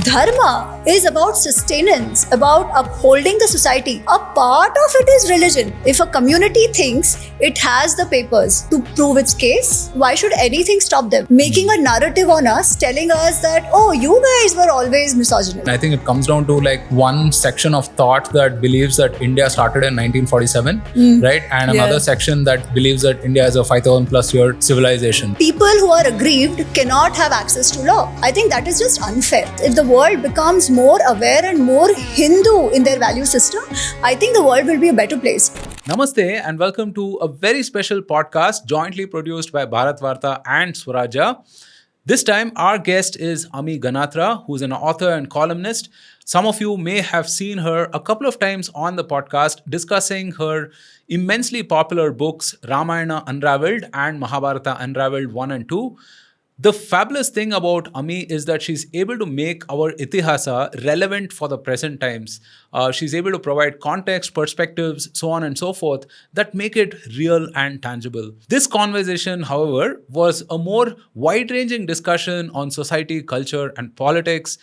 Dharma is about sustenance, about upholding the society. A part of it is religion. If a community thinks it has the papers to prove its case, why should anything stop them? Making a narrative on us, telling us that, oh, you guys were always misogynist. I think it comes down to like one section of thought that believes that India started in 1947, right? And another section that believes that India is a 5,000 plus year civilization. People who are aggrieved cannot have access to law. I think that is just unfair. If the world becomes more aware and more Hindu in their value system, I think the world will be a better place. Namaste and welcome to a very special podcast jointly produced by Bharatvaarta and Swarajya. This time our guest is Ami Ganatra, who's an author and columnist. Some of you may have seen her a couple of times on the podcast discussing her immensely popular books Ramayana Unraveled and Mahabharata Unraveled 1 and 2. The fabulous thing about Ami is that she's able to make our Itihasa relevant for the present times. She's able to provide context, perspectives, so on and so forth that make it real and tangible. This conversation, however, was a more wide-ranging discussion on society, culture, and politics.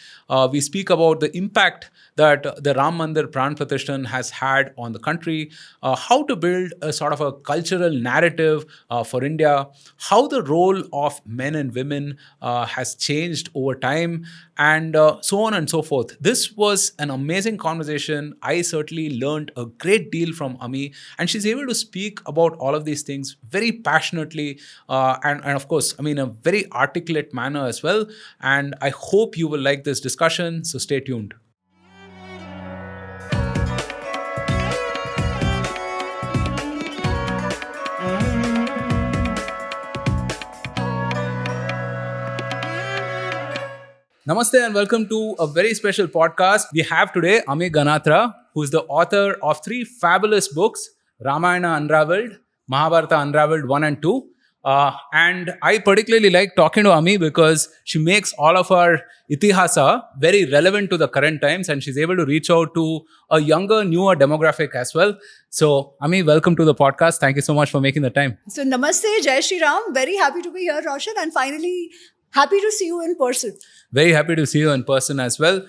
We speak about the impact that the Ram Mandir Pran Pratishthan has had on the country, how to build a sort of a cultural narrative for India, how the role of men and women has changed over time, and so on and so forth. This was an amazing conversation. I certainly learned a great deal from Ami, and she's able to speak about all of these things very passionately and of course, I mean, a very articulate manner as well. And I hope you will like this discussion, so stay tuned. Namaste and welcome to a very special podcast. We have today Ami Ganatra, who is the author of 3 fabulous books, Ramayana Unraveled, Mahabharata Unraveled 1 and 2. And I particularly like talking to Ami because she makes all of our Itihasa very relevant to the current times, and she's able to reach out to a younger, newer demographic as well. So, Ami, welcome to the podcast. Thank you so much for making the time. So, namaste, Jai Shri Ram. Very happy to be here, Roshan, and finally happy to see you in person. Very happy to see you in person as well.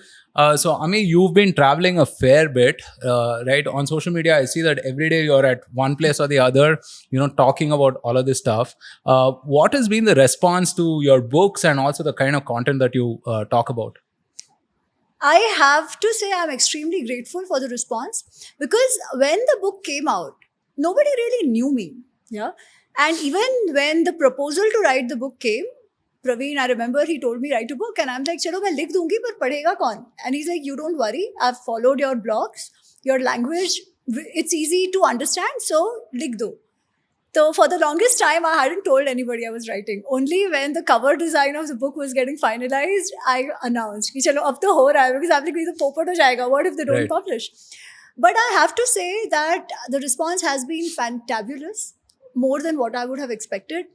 So, Ami, you've been traveling a fair bit, right? On social media, I see that every day you're at one place or the other, talking about all of this stuff. What has been the response to your books and also the kind of content that you talk about? I have to say I'm extremely grateful for the response because when the book came out, nobody really knew me. Yeah. And even when the proposal to write the book came, Praveen, I remember he told me write a book and I'm like, chalo, main likh dungi, par padhega kaun? And he's like, you don't worry. I've followed your blogs, your language. It's easy to understand. So likh do. So for the longest time, I hadn't told anybody I was writing. Only when the cover design of the book was getting finalized, I announced, ki chalo, ab to ho raha hai, because I'm like, the popot ho jayega. What if they don't publish? But I have to say that the response has been fantabulous, more than what I would have expected.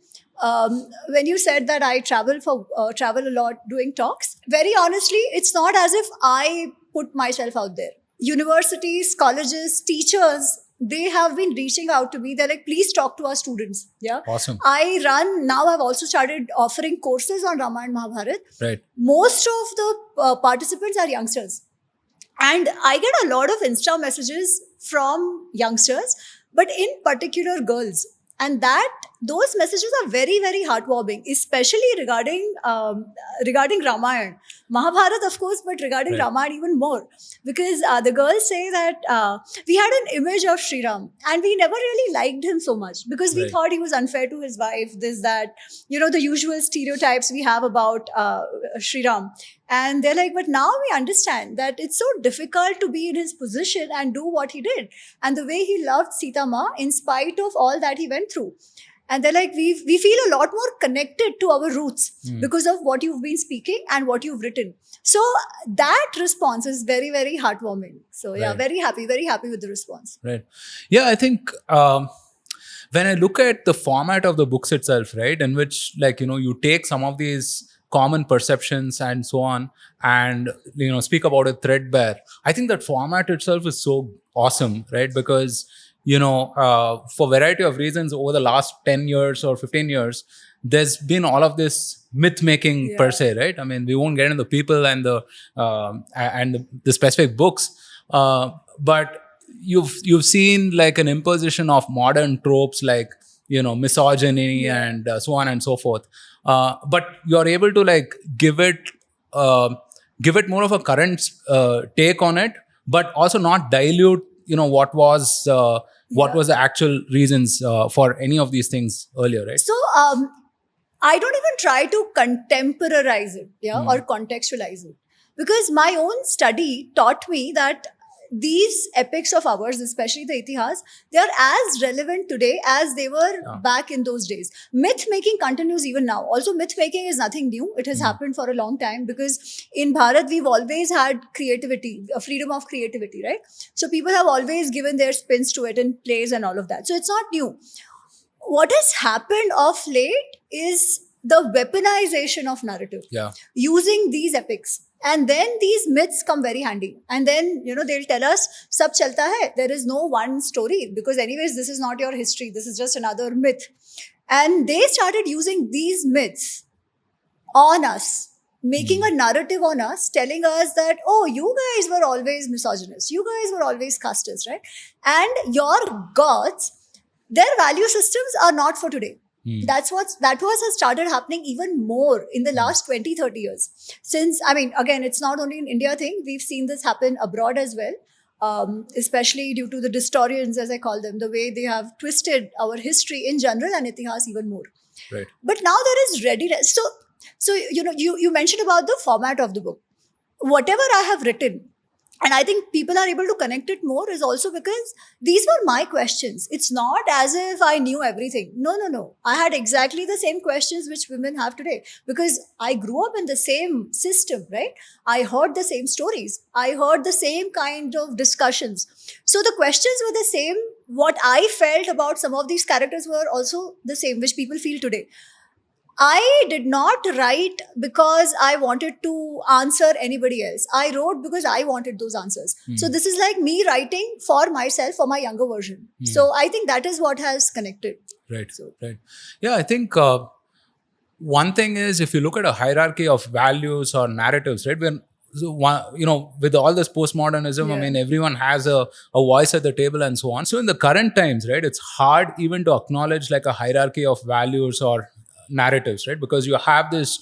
When you said that I travel a lot doing talks, very honestly, it's not as if I put myself out there. Universities, colleges, teachers, they have been reaching out to me. They're like, please talk to our students. Yeah. Awesome. Now I've also started offering courses on Ramayana Mahabharata. Right. Most of the participants are youngsters. And I get a lot of Insta messages from youngsters, but in particular girls. And those messages are very, very heartwarming, especially regarding Ramayana. Mahabharata, of course, but regarding Ramayana even more. Because the girls say that we had an image of Sri Ram and we never really liked him so much because we thought he was unfair to his wife, this, that, the usual stereotypes we have about Sri Ram. And they're like, but now we understand that it's so difficult to be in his position and do what he did. And the way he loved Sita Ma in spite of all that he went through. And they're like, we feel a lot more connected to our roots because of what you've been speaking and what you've written. So that response is very, very heartwarming. So yeah, very happy with the response. Right. Yeah, I think when I look at the format of the books itself, right, in which you take some of these common perceptions and so on and speak about it threadbare, I think that format itself is so awesome, right? Because for a variety of reasons over the last 10 years or 15 years, there's been all of this myth making per Yeah. se, right? I mean, we won't get into people and the specific books, but you've seen like an imposition of modern tropes like misogyny Yeah. and so on and so forth. But you're able to like uh, give it more of a current take on it, but also not dilute what Yeah. was the actual reasons for any of these things earlier, right? So I don't even try to contemporize it, yeah, or contextualize it, because my own study taught me that these epics of ours, especially the Itihas, they are as relevant today as they were back in those days. Myth making continues even now. Also, myth making is nothing new. It has happened for a long time, because in Bharat we've always had creativity, a freedom of creativity, right? So people have always given their spins to it in plays and all of that. So it's not new. What has happened of late is the weaponization of narrative, Yeah. using these epics, and then these myths come very handy, and then they'll tell us sab chalta hai, there is no one story, because anyways this is not your history, this is just another myth. And they started using these myths on us, making a narrative on us, telling us that, oh, you guys were always misogynist, you guys were always casteist, right? And your gods, their value systems are not for today. That was has started happening even more in the last 20, 30 years. Since, I mean, again, it's not only an India thing, we've seen this happen abroad as well. Especially due to the historians, as I call them, the way they have twisted our history in general and Itihas even more. Right. But now there is readiness. So you mentioned about the format of the book. Whatever I have written, and I think people are able to connect it more, is also because these were my questions. It's not as if I knew everything. No. I had exactly the same questions which women have today, because I grew up in the same system, right? I heard the same stories. I heard the same kind of discussions. So the questions were the same. What I felt about some of these characters were also the same, which people feel today. I did not write because I wanted to answer anybody else. I wrote because I wanted those answers. So this is like me writing for myself, for my younger version. So I think that is what has connected. Right. So Right. Yeah, I think one thing is, if you look at a hierarchy of values or narratives, right? With all this postmodernism, I Yeah. mean, everyone has a voice at the table and so on. So in the current times, right, it's hard even to acknowledge like a hierarchy of values or narratives, right? Because you have this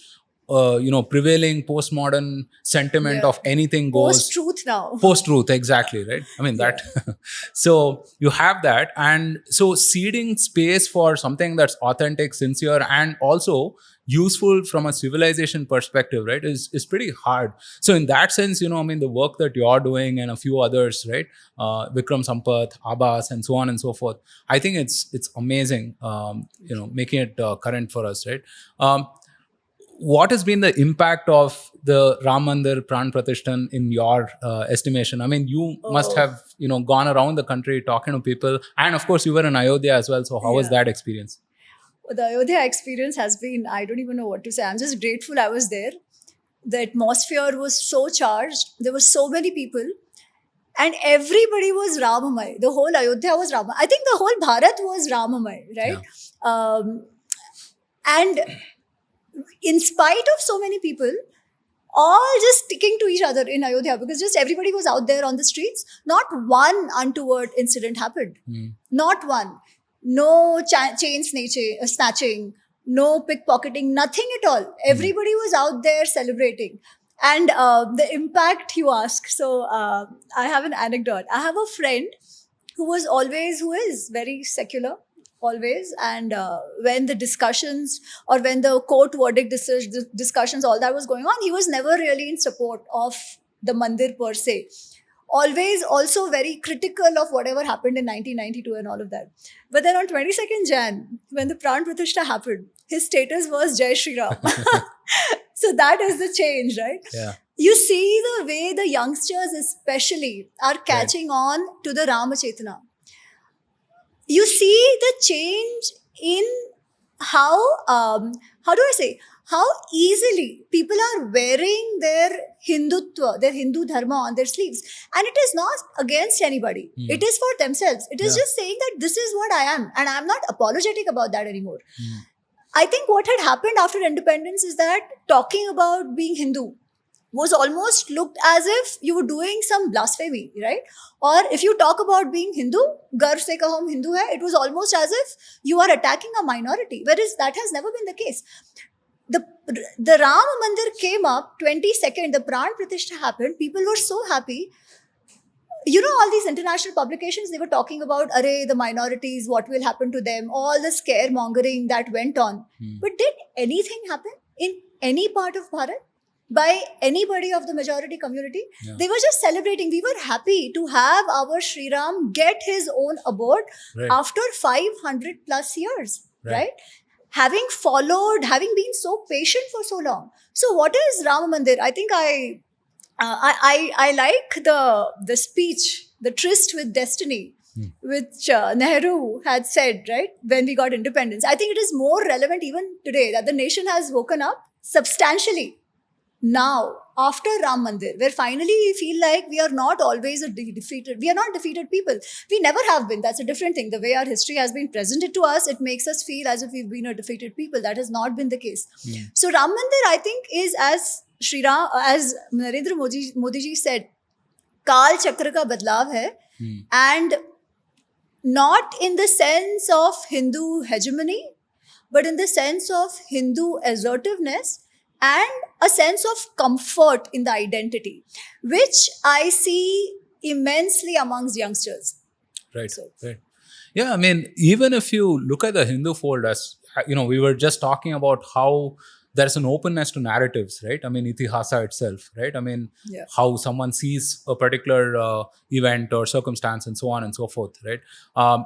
prevailing postmodern sentiment Yeah. of anything Post goes. truth now. Post-truth, exactly, right? I mean, Yeah. that. So you have that, and so seeding space for something that's authentic, sincere, and also useful from a civilization perspective, right, is pretty hard. So in that sense, I mean, the work that you're doing and a few others, right, Vikram Sampath, Abbas, and so on and so forth, I think it's amazing, making it current for us, right? What has been the impact of the Ram Mandir Pran Pratishthan in your estimation? I mean, you must Oh, have gone around the country talking to people, and of course, you were in Ayodhya as well. So, how was yeah. that experience? The Ayodhya experience has been, I don't even know what to say. I'm just grateful I was there. The atmosphere was so charged. There were so many people. And everybody was Ramamay. The whole Ayodhya was Ramamay. I think the whole Bharat was Ramamay, right? Yeah. And in spite of so many people, all just sticking to each other in Ayodhya, because just everybody was out there on the streets. Not one untoward incident happened. Not one. No chain snatching, no pickpocketing, nothing at all. Everybody was out there celebrating. And the impact you ask. So I have an anecdote. I have a friend who is very secular always, and when the discussions, or when the court verdict discussions, all that was going on, he was never really in support of the mandir per se. Always also very critical of whatever happened in 1992 and all of that. But then on 22nd Jan, when the Pran Pratishtha happened, his status was Jai Shri Ram. So that is the change, right? Yeah. You see the way the youngsters especially are catching on to the Rama Chetana. You see the change in how how do I say, how easily people are wearing their Hindutva, their Hindu Dharma on their sleeves. And it is not against anybody. It is for themselves. It is Yeah. just saying that this is what I am, and I'm not apologetic about that anymore. I think what had happened after independence is that talking about being Hindu was almost looked as if you were doing some blasphemy, right? Or if you talk about being Hindu, garv se kaho hum Hindu hai, it was almost as if you are attacking a minority, whereas that has never been the case. The, the Ram Mandir came up 22nd, the Pran Pratishtha happened, people were so happy. You know, all these international publications, they were talking about, array, the minorities, what will happen to them, all the scaremongering that went on. But did anything happen in any part of Bharat by anybody of the majority community? Yeah. They were just celebrating. We were happy to have our Sri Ram get his own abode Right. after 500 plus years, Right. right? Having followed, having been so patient for so long. So, what is Ram Mandir? I think I like the speech, the tryst with destiny, which Nehru had said, right, when we got independence. I think it is more relevant even today that the nation has woken up substantially now after Ram Mandir, where finally we feel like we are not always we are not defeated people. We never have been. That's a different thing. The way our history has been presented to us, it makes us feel as if we've been a defeated people. That has not been the case. So Ram Mandir, I think, is as Narendra Modi ji said, Kal Chakra ka badlav hai, and not in the sense of Hindu hegemony, but in the sense of Hindu assertiveness and a sense of comfort in the identity, which I see immensely amongst youngsters. Right. So- Right. Yeah, I mean, even if you look at the Hindu fold, as we were just talking about how there's an openness to narratives, right? I mean, Itihasa itself, right? I mean, Yeah. how someone sees a particular event or circumstance and so on and so forth, right?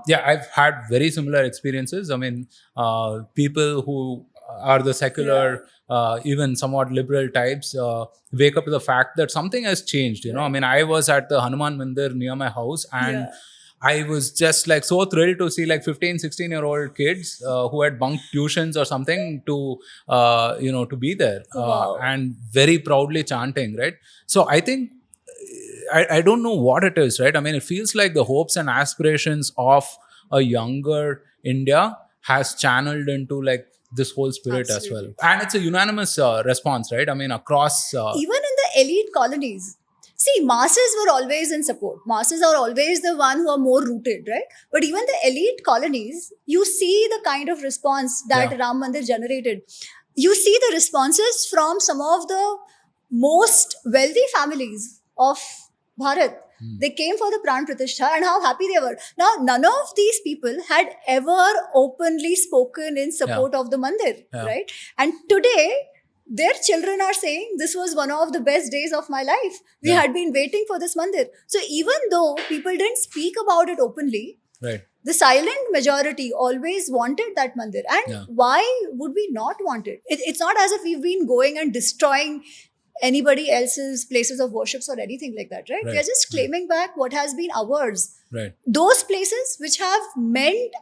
Yeah, I've had very similar experiences. I mean, people who are the secular, even somewhat liberal types, wake up to the fact that something has changed. I mean, I was at the Hanuman Mandir near my house, and Yeah. I was just like so thrilled to see like 15, 16-year-old kids who had bunked tuitions or something to be there Wow. and very proudly chanting, right? So I think I don't know what it is, right? I mean, it feels like the hopes and aspirations of a younger India has channeled into like this whole spirit as well. Absolutely. And it's a unanimous response, right? I mean, across. Even in the elite colonies, see, masses were always in support. Masses are always the one who are more rooted, right? But even the elite colonies, you see the kind of response that Yeah. Ram Mandir generated. You see the responses from some of the most wealthy families of Bharat. They came for the Pran Pratishtha and how happy they were. Now, none of these people had ever openly spoken in support of the mandir, Yeah. right? And today, their children are saying, this was one of the best days of my life. We Yeah. had been waiting for this mandir. So, even though people didn't speak about it openly, Right. the silent majority always wanted that mandir. And Yeah. why would we not want it? It's not as if we've been going and destroying anybody else's places of worships or anything like that, right? We are Right. just claiming back what has been ours. Right. Those places which have meant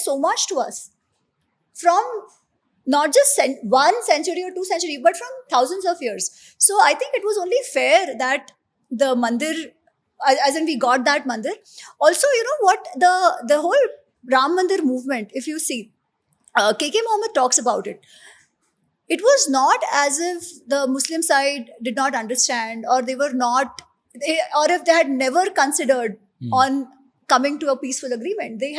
so much to us from not just 1 century or 2 century, but from thousands of years. So I think it was only fair that the mandir, as in we got that mandir. Also, you know what, the whole Ram Mandir movement, if you see, KK Mohammed talks about it. It was not as if the Muslim side did not understand, or they were not, or if they had never considered on coming to a peaceful agreement. They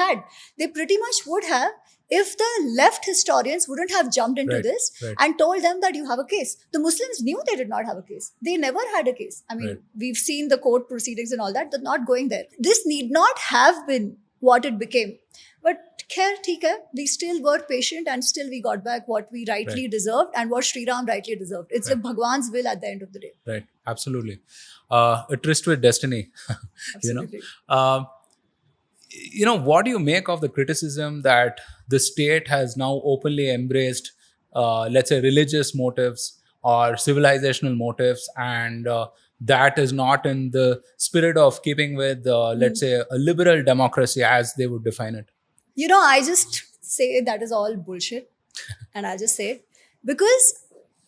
pretty much would have, if the left historians wouldn't have jumped into Right, this right. and told them that you have a case. The Muslims knew they did not have a case. They never had a case. I mean, Right. we've seen the court proceedings and all that, but not going there. This need not have been what it became. But khair, theek hai, we still were patient and still we got back what we rightly Right. deserved and what Sri Ram rightly deserved. It's like Bhagwan's will at the end of the day. Right. Absolutely. A tryst with destiny. Absolutely. What do you make of the criticism that the state has now openly embraced, let's say, religious motives or civilizational motives, and that is not in the spirit of keeping with, let's say, a liberal democracy as they would define it? You know, I just say that is all bullshit. And I just say it because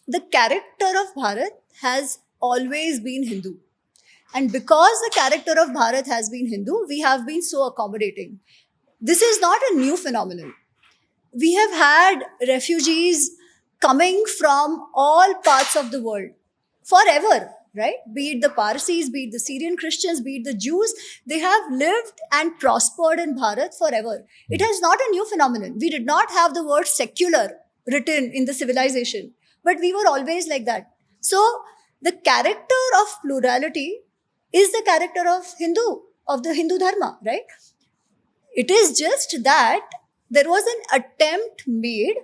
the character of Bharat has always been Hindu. And because the character of Bharat has been Hindu, we have been so accommodating. This is not a new phenomenon. we have had refugees coming from all parts of the world forever, right? Be it the Parsis, be it the Syrian Christians, be it the Jews, they have lived and prospered in Bharat forever. It is not a new phenomenon. We did not have the word secular written in the civilization, but we were always like that. So the character of plurality is the character of the Hindu Dharma, right? It is just that there was an attempt made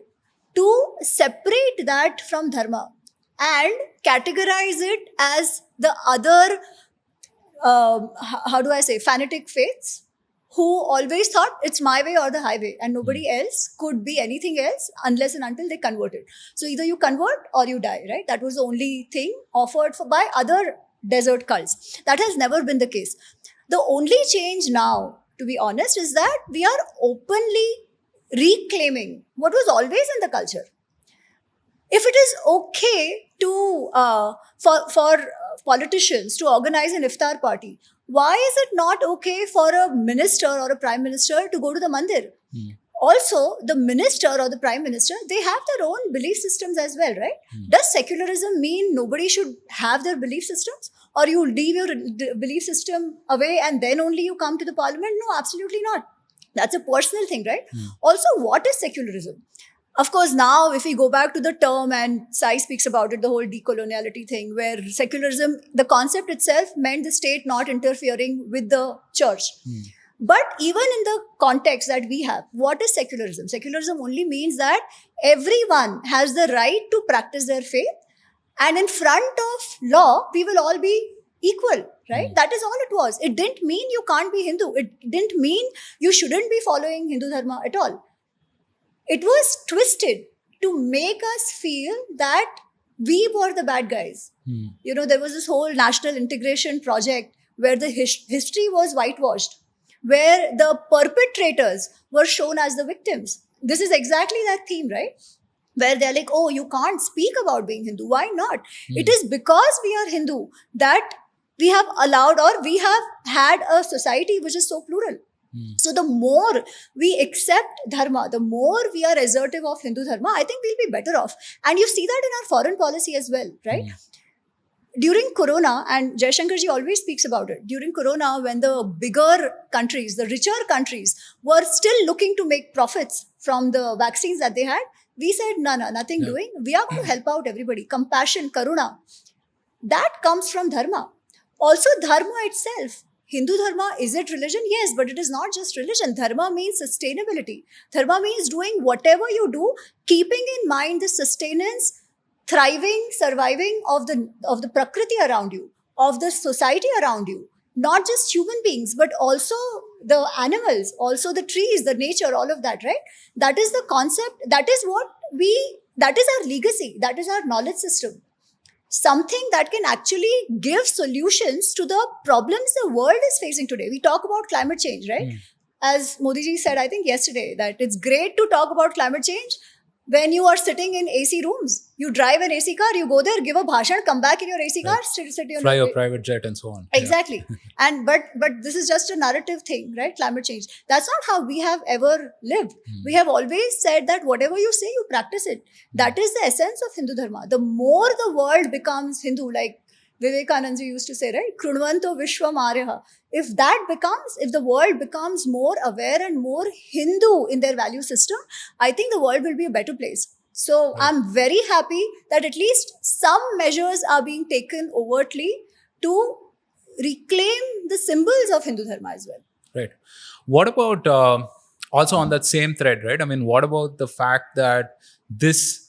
to separate that from dharma and categorize it as the other, how do I say, fanatic faiths who always thought it's my way or the highway and nobody else could be anything else unless and until they converted. So either you convert or you die, right? That was the only thing offered by other desert cults. That has never been the case. The only change now, to be honest, is that we are openly reclaiming what was always in the culture. If it is okay to for politicians to organize an iftar party, why is it not okay for a minister or a prime minister to go to the mandir? Also, the minister or the prime minister, they have their own belief systems as well, right? Does secularism mean nobody should have their belief systems, or you leave your belief system away and then only you come to the parliament? No, absolutely not. That's a personal thing, right? Also, what is secularism? Of course, now if we go back to the term, and Sai speaks about it, the whole decoloniality thing, where secularism, the concept itself meant the state not interfering with the church. But even in the context that we have, what is secularism? Secularism only means that everyone has the right to practice their faith, and in front of law, we will all be equal, right? That is all it was. It didn't mean you can't be Hindu. It didn't mean you shouldn't be following Hindu Dharma at all. It was twisted to make us feel that we were the bad guys. You know, there was this whole national integration project where the history was whitewashed, where the perpetrators were shown as the victims. This is exactly that theme, right? Where they're like, oh, you can't speak about being Hindu. Why not? It is because we are Hindu that we have allowed, or we have had a society which is so plural. So the more we accept dharma, the more we are assertive of Hindu dharma, I think we'll be better off. And you see that in our foreign policy as well, right? During Corona, and Jaishankarji always speaks about it, during Corona, when the bigger countries, the richer countries were still looking to make profits from the vaccines that they had, we said, no, nothing doing. We are going to help out everybody. Compassion, karuna, that comes from dharma. Also, dharma itself. Hindu dharma, is it religion? Yes, but it is not just religion. Dharma means sustainability. Dharma means doing whatever you do, keeping in mind the sustenance, thriving, surviving of the prakriti around you, of the society around you. Not just human beings, but also the animals, also the trees, the nature, all of that, right? That is the concept. That is that is our legacy. That is our knowledge system. Something that can actually give solutions to the problems the world is facing today. We talk about climate change, right? As Modi ji said, I think yesterday, that it's great to talk about climate change when you are sitting in AC rooms. You drive an AC car, you go there, give a bhashan, come back in your AC car, sit your fly a private jet and so on. Exactly. And but this is just a narrative thing, right? Climate change. That's not how we have ever lived. We have always said that whatever you say, you practice it. That is the essence of Hindu Dharma. The more the world becomes Hindu, like Vivekananda used to say, right? Krunvanto Vishwam Aryaha. If the world becomes more aware and more Hindu in their value system, I think the world will be a better place. So I'm very happy that at least some measures are being taken overtly to reclaim the symbols of Hindu Dharma as well. Right. What about, also on that same thread, right? I mean, what about the fact that this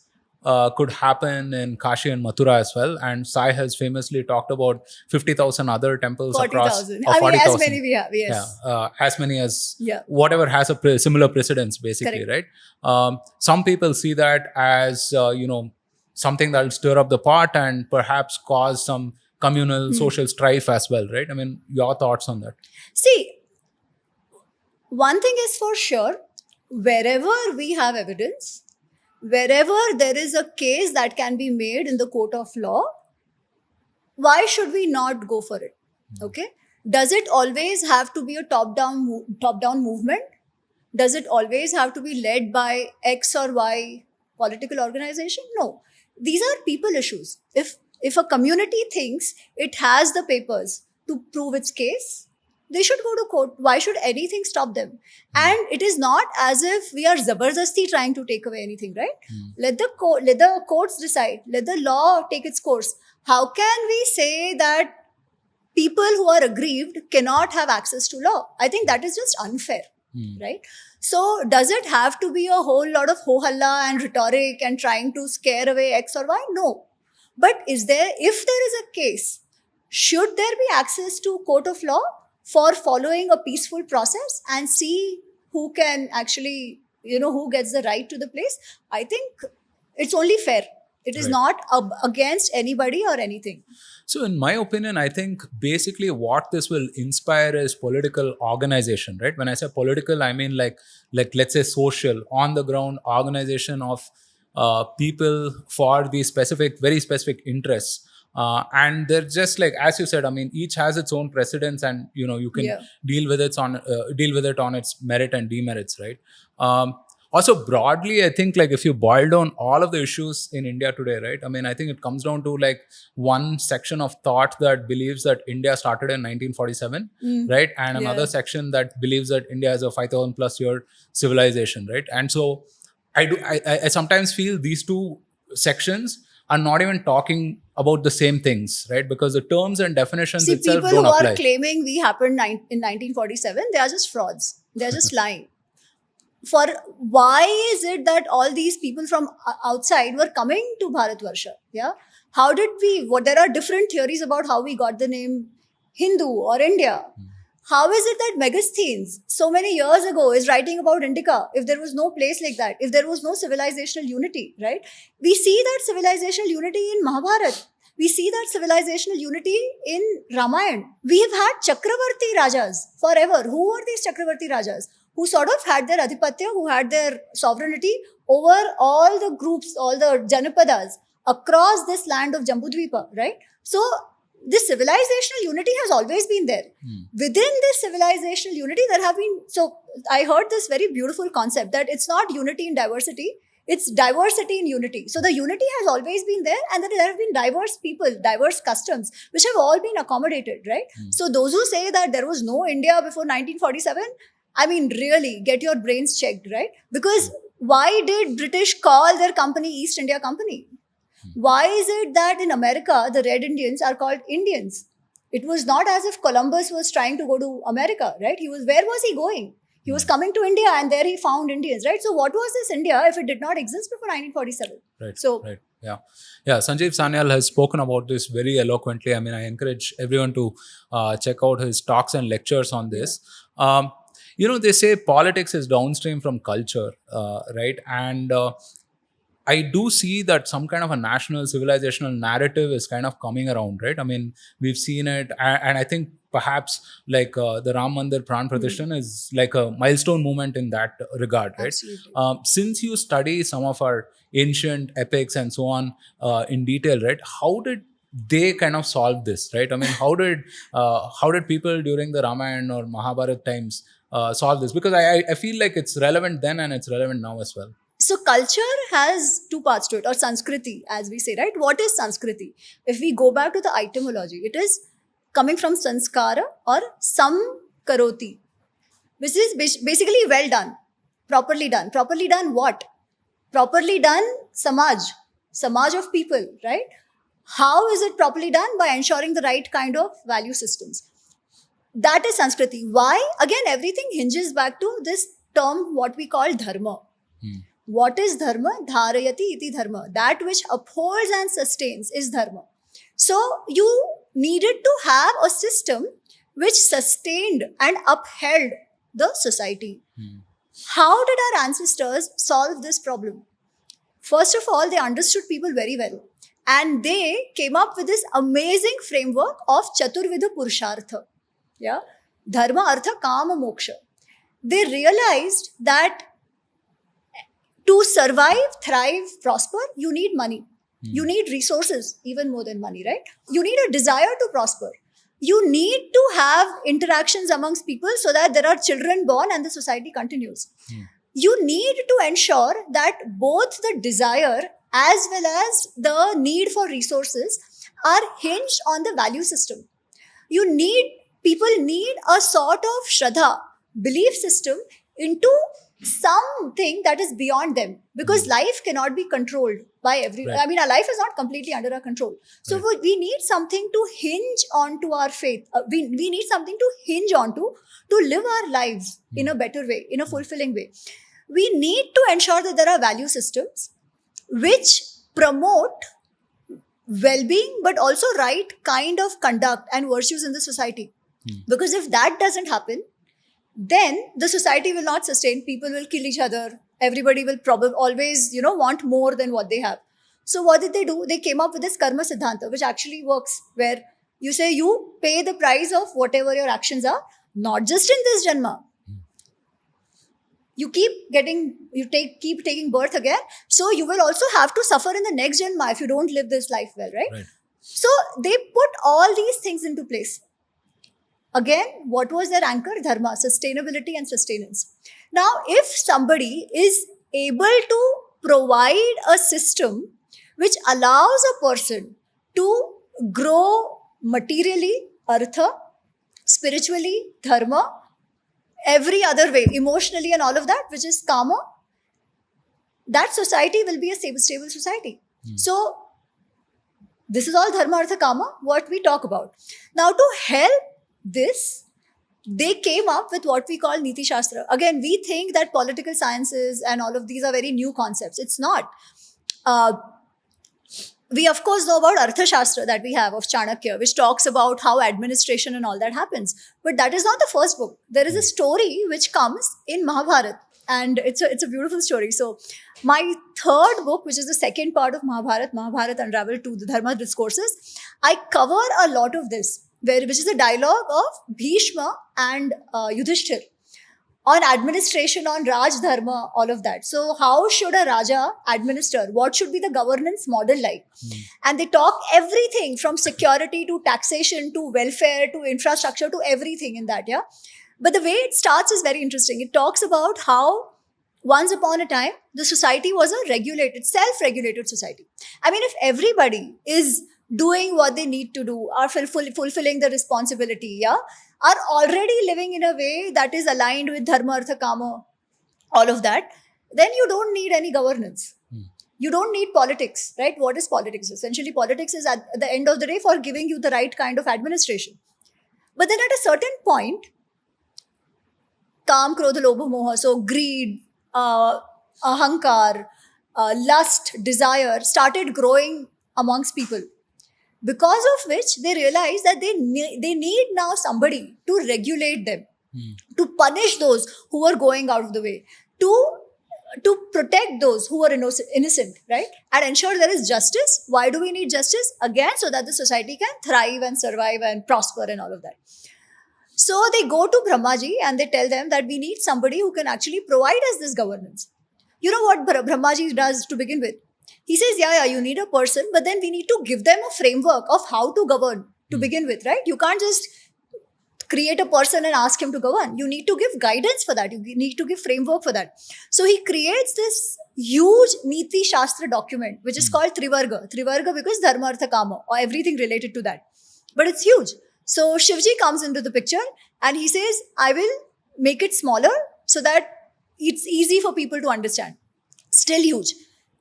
could happen in Kashi and Mathura as well? And Sai has famously talked about 50,000 other temples 40,000. across. I mean, 40,000. as many we have, yes. Yeah, as many as Yeah. whatever has a similar precedence, basically, Correct. right? Some people see that as, something that will stir up the pot and perhaps cause some communal social strife as well, right? I mean, your thoughts on that? See, one thing is for sure, wherever we have evidence, wherever there is a case that can be made in the court of law, why should we not go for it? Okay. Does it always have to be a top down movement? Does it always have to be led by X or Y political organization? No. These are people issues. If a community thinks it has the papers to prove its case, they should go to court. Why should anything stop them? And it is not as if we are zabardasti trying to take away anything, right? Let the courts decide. Let the law take its course. How can we say that people who are aggrieved cannot have access to law? I think that is just unfair, right? So does it have to be a whole lot of ho-halla and rhetoric and trying to scare away X or Y? No. But if there is a case, should there be access to court of law for following a peaceful process and see who can actually, who gets the right to the place? I think it's only fair. It is Right. not against anybody or anything. So, in my opinion, I think basically what this will inspire is political organization, right? When I say political, I mean like let's say social, on the ground organization of people for these very specific interests. And they're just like, as you said, I mean, each has its own precedence, and you can Yeah. deal with it on its merit and demerits, right? Also, broadly, I think like if you boil down all of the issues in India today, right? I mean, I think it comes down to like one section of thought that believes that India started in 1947, right? And Yeah. another section that believes that India is a 5,000 plus year civilization, right? And so I sometimes feel these two sections are not even talking about the same things, right? Because the terms and definitions See, itself people don't who are apply. claiming we happened in 1947, they are just frauds. They are just lying. For why is it that all these people from outside were coming to Bharatvarsha? Yeah, how did we? What there are different theories about how we got the name Hindu or India. How is it that Megasthenes, so many years ago, is writing about Indica if there was no place like that, if there was no civilizational unity, right? We see that civilizational unity in Mahabharata. We see that civilizational unity in Ramayana. We have had Chakravarti Rajas forever. Who were these Chakravarti Rajas? Who sort of had their adhipatya, who had their sovereignty over all the groups, all the Janapadas across this land of Jambudvipa, right? So this civilizational unity has always been there. Within this civilizational unity, there have been, so I heard this very beautiful concept that it's not unity in diversity, it's diversity in unity. So the unity has always been there, and then there have been diverse people, diverse customs, which have all been accommodated, right? So those who say that there was no India before 1947, I mean, really, get your brains checked, right? Because why did British call their company East India Company? Why is it that in America, the Red Indians are called Indians? It was not as if Columbus was trying to go to America, right? Where was he going? He was coming to India, and there he found Indians, right? So what was this India if it did not exist before 1947? Right. So Right. Yeah. Yeah. Sanjeev Sanyal has spoken about this very eloquently. I mean, I encourage everyone to check out his talks and lectures on this. They say politics is downstream from culture, right? And I do see that some kind of a national civilizational narrative is kind of coming around, right? I mean, we've seen it, and I think perhaps like the Ram Mandir Pran Pratishthan is like a milestone moment in that regard, right? absolutely. Since you study some of our ancient epics and so on in detail, right? How did they kind of solve this, right? I mean, how did people during the Ramayana or Mahabharata times solve this? Because I feel like it's relevant then and it's relevant now as well. So culture has two parts to it, or Sanskriti, as we say, right? What is Sanskriti? If we go back to the etymology, it is coming from sanskara or samkaroti, which is basically well done, properly done. Properly done what? Properly done samaj of people, right? How is it properly done? By ensuring the right kind of value systems. That is Sanskriti. Why? Again, everything hinges back to this term, what we call dharma. What is dharma? Dharayati iti dharma. That which upholds and sustains is dharma. So you needed to have a system which sustained and upheld the society. How did our ancestors solve this problem? First of all, they understood people very well. And they came up with this amazing framework of Chaturvidha Purushartha. Yeah? Dharma, Artha, Kama, Moksha. They realized that to survive, thrive, prosper, you need money. You need resources, even more than money, right? You need a desire to prosper. You need to have interactions amongst people so that there are children born and the society continues. You need to ensure that both the desire as well as the need for resources are hinged on the value system. You need, people need a sort of shraddha, belief system into something that is beyond them, because life cannot be controlled by Right. I mean, our life is not completely under our control. So Right. we need something to hinge onto our faith. We need something to hinge onto to live our lives in a better way, in a fulfilling way. We need to ensure that there are value systems which promote well-being but also right kind of conduct and virtues in the society. Because if that doesn't happen, then the society will not sustain. People will kill each other. Everybody will probably always, want more than what they have. So what did they do? They came up with this karma siddhanta, which actually works, where you say you pay the price of whatever your actions are, not just in this janma. You keep taking birth again, so you will also have to suffer in the next janma if you don't live this life well, right? Right. So they put all these things into place. Again, what was their anchor? Dharma, sustainability and sustenance. Now, if somebody is able to provide a system which allows a person to grow materially, artha, spiritually, dharma, every other way, emotionally and all of that, which is kama, that society will be a stable society. So this is all dharma, artha, kama, what we talk about. Now, to help this, they came up with what we call Niti Shastra. Again, we think that political sciences and all of these are very new concepts. It's not. We of course know about Arthashastra that we have of Chanakya, which talks about how administration and all that happens. But that is not the first book. There is a story which comes in Mahabharata, and it's a beautiful story. So my third book, which is the second part of Mahabharata Unraveled to the Dharma discourses, I cover a lot of this, which is a dialogue of Bhishma and Yudhishthir on administration, on Raj Dharma, all of that. So, how should a Raja administer? What should be the governance model like? And they talk everything from security to taxation to welfare to infrastructure to everything in that, yeah. But the way it starts is very interesting. It talks about how once upon a time the society was a regulated, self-regulated society. I mean, if everybody is doing what they need to do, are fulfilling the responsibility, yeah, are already living in a way that is aligned with dharma, artha, kama, all of that, then you don't need any governance. You don't need politics, right? What is politics? Essentially, politics is at the end of the day for giving you the right kind of administration. But then at a certain point, Kam, Krodha, Lobha, Moha, so greed, ahankar, lust, desire started growing amongst people. Because of which they realized that they need now somebody to regulate them, to punish those who are going out of the way, to protect those who are innocent, right? And ensure there is justice. Why do we need justice? Again, so that the society can thrive and survive and prosper and all of that. So they go to Brahmaji and they tell them that we need somebody who can actually provide us this governance. You know what Brahmaji does to begin with? He says, yeah, you need a person, but then we need to give them a framework of how to govern to begin with, right? You can't just create a person and ask him to govern. You need to give guidance for that. You need to give framework for that. So he creates this huge Niti Shastra document, which is called Trivarga. Trivarga because Dharma, Artha, Kama, or everything related to that. But it's huge. So Shivji comes into the picture and he says, I will make it smaller so that it's easy for people to understand. Still huge.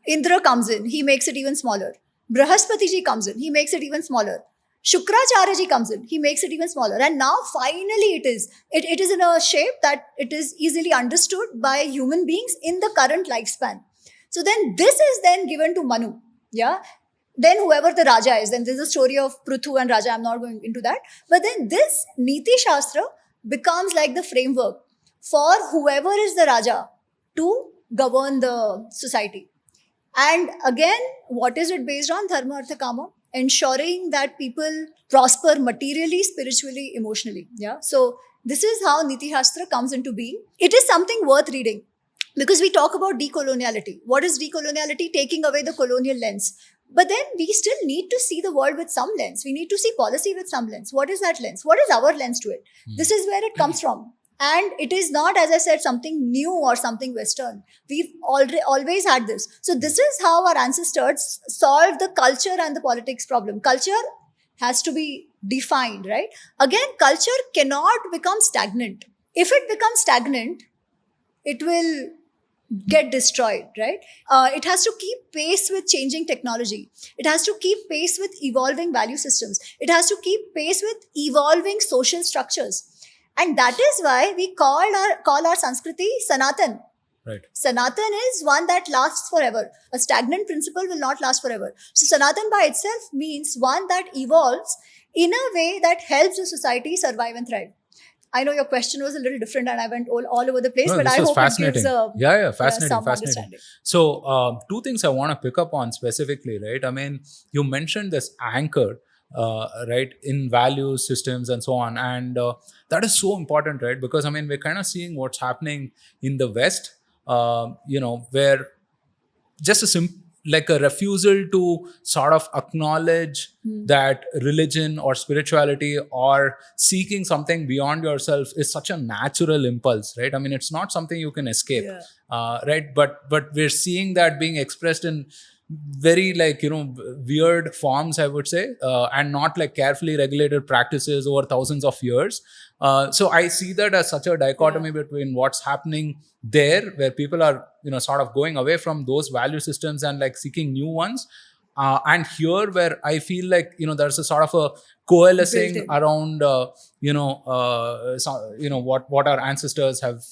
Indra comes in, he makes it even smaller. Brahaspati ji comes in, he makes it even smaller. Shukracharya ji comes in, he makes it even smaller. And now finally it is in a shape that it is easily understood by human beings in the current lifespan. So then this is then given to Manu. Yeah. Then whoever the Raja is, then there's a story of Pruthu and Raja, I'm not going into that. But then this Niti Shastra becomes like the framework for whoever is the Raja to govern the society. And again, what is it based on? Dharma, Artha, Kama. Ensuring that people prosper materially, spiritually, emotionally. Yeah. So this is how Niti Shastra comes into being. It is something worth reading because we talk about decoloniality. What is decoloniality? Taking away the colonial lens. But then we still need to see the world with some lens. We need to see policy with some lens. What is that lens? What is our lens to it? This is where it comes from. And it is not, as I said, something new or something Western. We've always had this. So this is how our ancestors solved the culture and the politics problem. Culture has to be defined, right? Again, culture cannot become stagnant. If it becomes stagnant, it will get destroyed, right? It has to keep pace with changing technology. It has to keep pace with evolving value systems. It has to keep pace with evolving social structures. And that is why we call our Sanskriti Sanatan. Right. Sanatan is one that lasts forever. A stagnant principle will not last forever. So Sanatan by itself means one that evolves in a way that helps the society survive and thrive. I know your question was a little different and I went all over the place, No, but this I was hope fascinating. it gives Fascinating, some fascinating. understanding. So, two things I want to pick up on specifically, right? I mean, you mentioned this anchor, right, in values, systems, and so on, and that is so important, right? Because I mean, we're kind of seeing what's happening in the West, where just like a refusal to sort of acknowledge that religion or spirituality or seeking something beyond yourself is such a natural impulse, right? I mean, it's not something you can escape. Yeah. Right, but we're seeing that being expressed in very, like, weird forms, I would say, and not like carefully regulated practices over thousands of years. So I see that as such a dichotomy between what's happening there, where people are sort of going away from those value systems and like seeking new ones, and here where I feel like there's a sort of a coalescing Built in. around what our ancestors have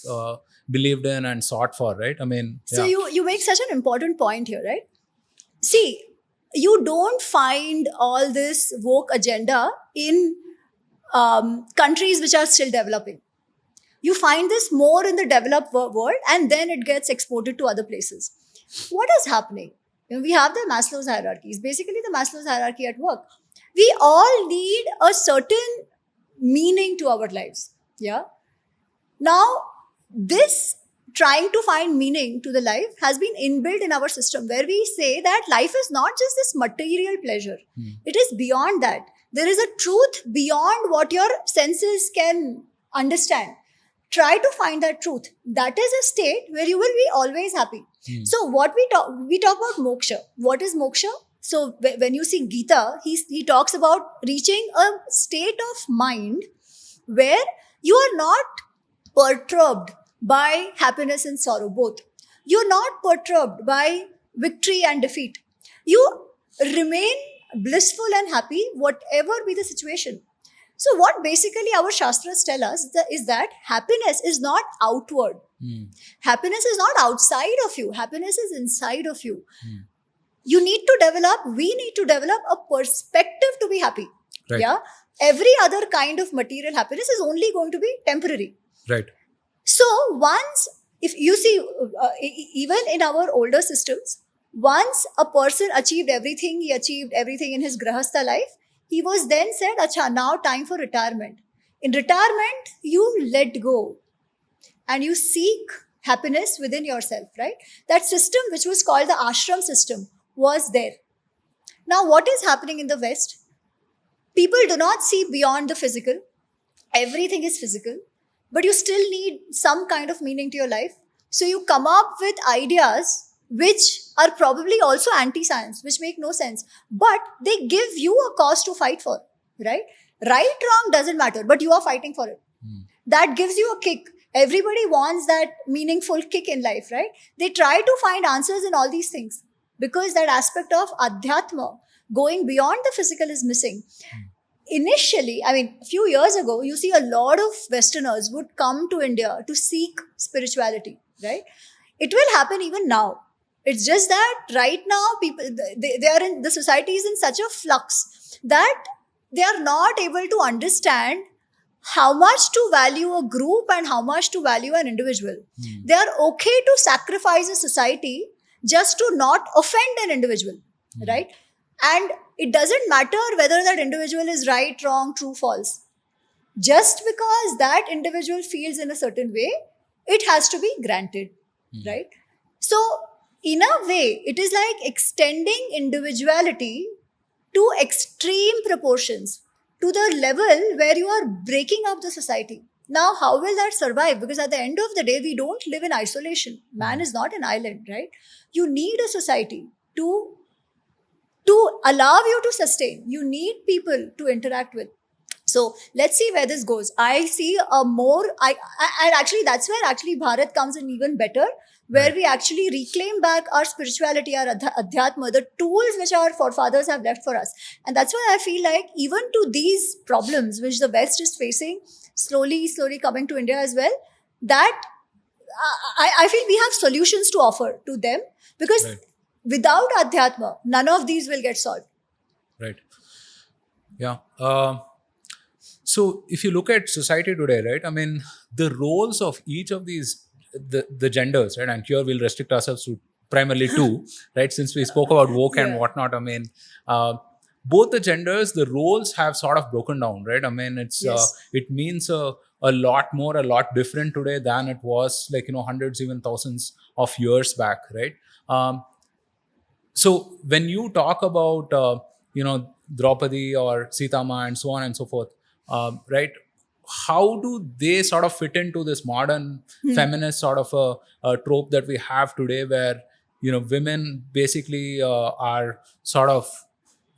believed in and sought for, right? I mean, So you make such an important point here, right? See, you don't find all this woke agenda in countries which are still developing. You find this more in the developed world, and then it gets exported to other places. What is happening? We have the Maslow's hierarchies, basically the Maslow's hierarchy at work. We all need a certain meaning to our lives. Yeah. Now, this trying to find meaning to the life has been inbuilt in our system, where we say that life is not just this material pleasure. It is beyond that. There is a truth beyond what your senses can understand. Try to find that truth. That is a state where you will be always happy. So what we talk about moksha. What is moksha? So when you see Gita, he talks about reaching a state of mind where you are not perturbed by happiness and sorrow, both. You're not perturbed by victory and defeat. You remain blissful and happy, whatever be the situation. So, what basically our Shastras tell us is that happiness is not outward. Happiness is not outside of you. Happiness is inside of you. We need to develop a perspective to be happy. Right. Yeah. Every other kind of material happiness is only going to be temporary. Right. So once, if you see, even in our older systems, once a person achieved everything, he achieved everything in his grahastha life, he was then said, Acha, now time for retirement. In retirement, you let go and you seek happiness within yourself, right? That system, which was called the ashram system, was there. Now, what is happening in the West? People do not see beyond the physical. Everything is physical, but you still need some kind of meaning to your life. So you come up with ideas which are probably also anti-science, which make no sense, but they give you a cause to fight for, right? Right, wrong doesn't matter, but you are fighting for it. That gives you a kick. Everybody wants that meaningful kick in life, right? They try to find answers in all these things because that aspect of adhyatma, going beyond the physical, is missing. Initially, I mean, a few years ago, you see a lot of Westerners would come to India to seek spirituality, right? It will happen even now. It's just that right now, people, they are in, the society is in such a flux that they are not able to understand how much to value a group and how much to value an individual. They are okay to sacrifice a society just to not offend an individual, right? And it doesn't matter whether that individual is right, wrong, true, false. Just because that individual feels in a certain way, it has to be granted, right? So in a way, it is like extending individuality to extreme proportions, to the level where you are breaking up the society. Now, how will that survive? Because at the end of the day, we don't live in isolation. Man is not an island, right? You need a society to allow you to sustain. You need people to interact with. So let's see where this goes. I see a more and actually that's where actually Bharat comes in even better, where Right. we actually reclaim back our spirituality, our adhyatma, the tools which our forefathers have left for us. And that's why I feel like even to these problems which the West is facing, slowly coming to India as well, that I feel we have solutions to offer to them, because Right. without adhyatma, none of these will get solved. Right. Yeah. So if you look at society today, right? I mean, the roles of each of these, the genders, right? And here we'll restrict ourselves to primarily two, right? Since we spoke about woke and Yeah. whatnot, I mean, both the genders, the roles have sort of broken down, right? I mean, Yes. it means a lot more, a lot different today than it was, like, hundreds, even thousands of years back, right? So when you talk about Draupadi or Sitama and so on and so forth, right? How do they sort of fit into this modern feminist sort of a trope that we have today, where women basically are sort of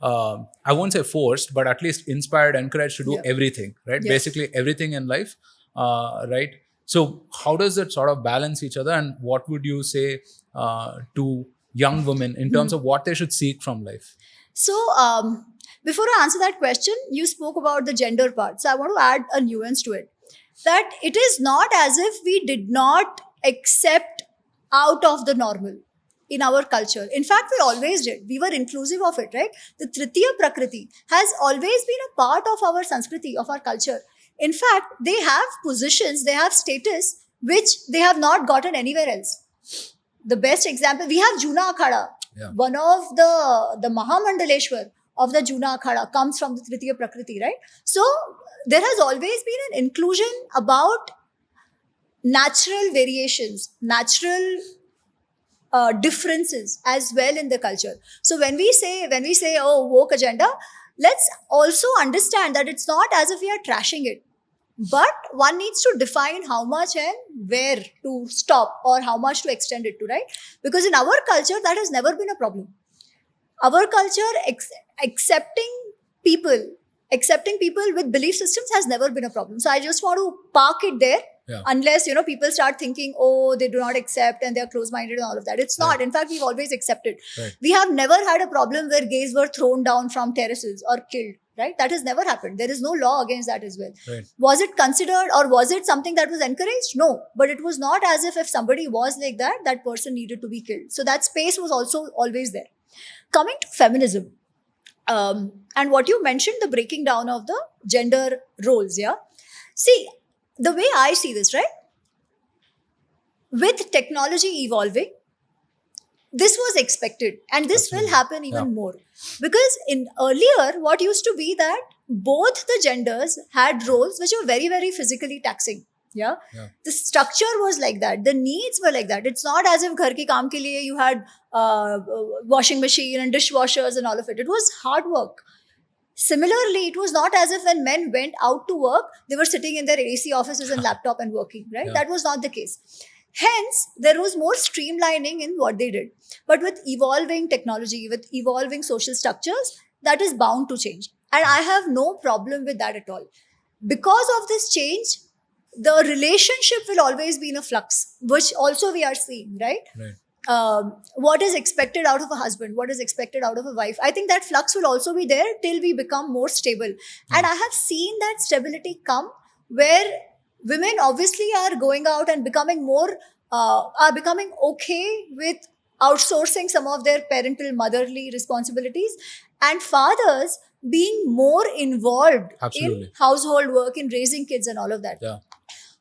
I won't say forced, but at least inspired, encouraged to do Yeah. everything, right? Yeah. Basically everything in life, right? So how does that sort of balance each other, and what would you say to young women in terms of what they should seek from life? So, before I answer that question, you spoke about the gender part. So, I want to add a nuance to it, that it is not as if we did not accept out of the normal in our culture. In fact, we always did. We were inclusive of it, right? The Tritiya Prakriti has always been a part of our Sanskriti, of our culture. In fact, they have positions, they have status which they have not gotten anywhere else. The best example, we have Juna Akhada. Yeah. One of the Mahamandaleshwar of the Juna Akhada comes from the Tritiya Prakriti, right? So there has always been an inclusion about natural variations, natural differences as well in the culture. So when we say oh, woke agenda, let's also understand that it's not as if we are trashing it, but one needs to define how much and where to stop, or how much to extend it to, right? Because in our culture that has never been a problem. Our culture accepting people accepting people with belief systems has never been a problem. So I just want to park it there. Yeah. Unless people start thinking, oh, they do not accept and they're close-minded and all of that. It's not. Right. In fact, we've always accepted. Right. We have never had a problem where gays were thrown down from terraces or killed, right? That has never happened. There is no law against that as well. Right. Was it considered, or was it something that was encouraged? No. But it was not as if somebody was like that, that person needed to be killed. So that space was also always there. Coming to feminism, and what you mentioned, the breaking down of the gender roles, yeah? See, the way I see this, right? With technology evolving, this was expected, and this Absolutely. will happen even Yeah. more. Because in earlier, what used to be that both the genders had roles which were very, very physically taxing. Yeah? Yeah. The structure was like that. The needs were like that. It's not as if ghar ki kaam ke liye you had washing machine and dishwashers and all of it. It was hard work. Similarly, it was not as if when men went out to work, they were sitting in their AC offices and laptop and working, right? Yeah. That was not the case. Hence, there was more streamlining in what they did. But with evolving technology, with evolving social structures, that is bound to change. And I have no problem with that at all. Because of this change, the relationship will always be in a flux, which also we are seeing, right? Right. What is expected out of a husband, what is expected out of a wife. I think that flux will also be there till we become more stable. And I have seen that stability come where women obviously are going out and becoming more, are becoming okay with outsourcing some of their parental motherly responsibilities, and fathers being more involved Absolutely. in household work, in raising kids and all of that. Yeah.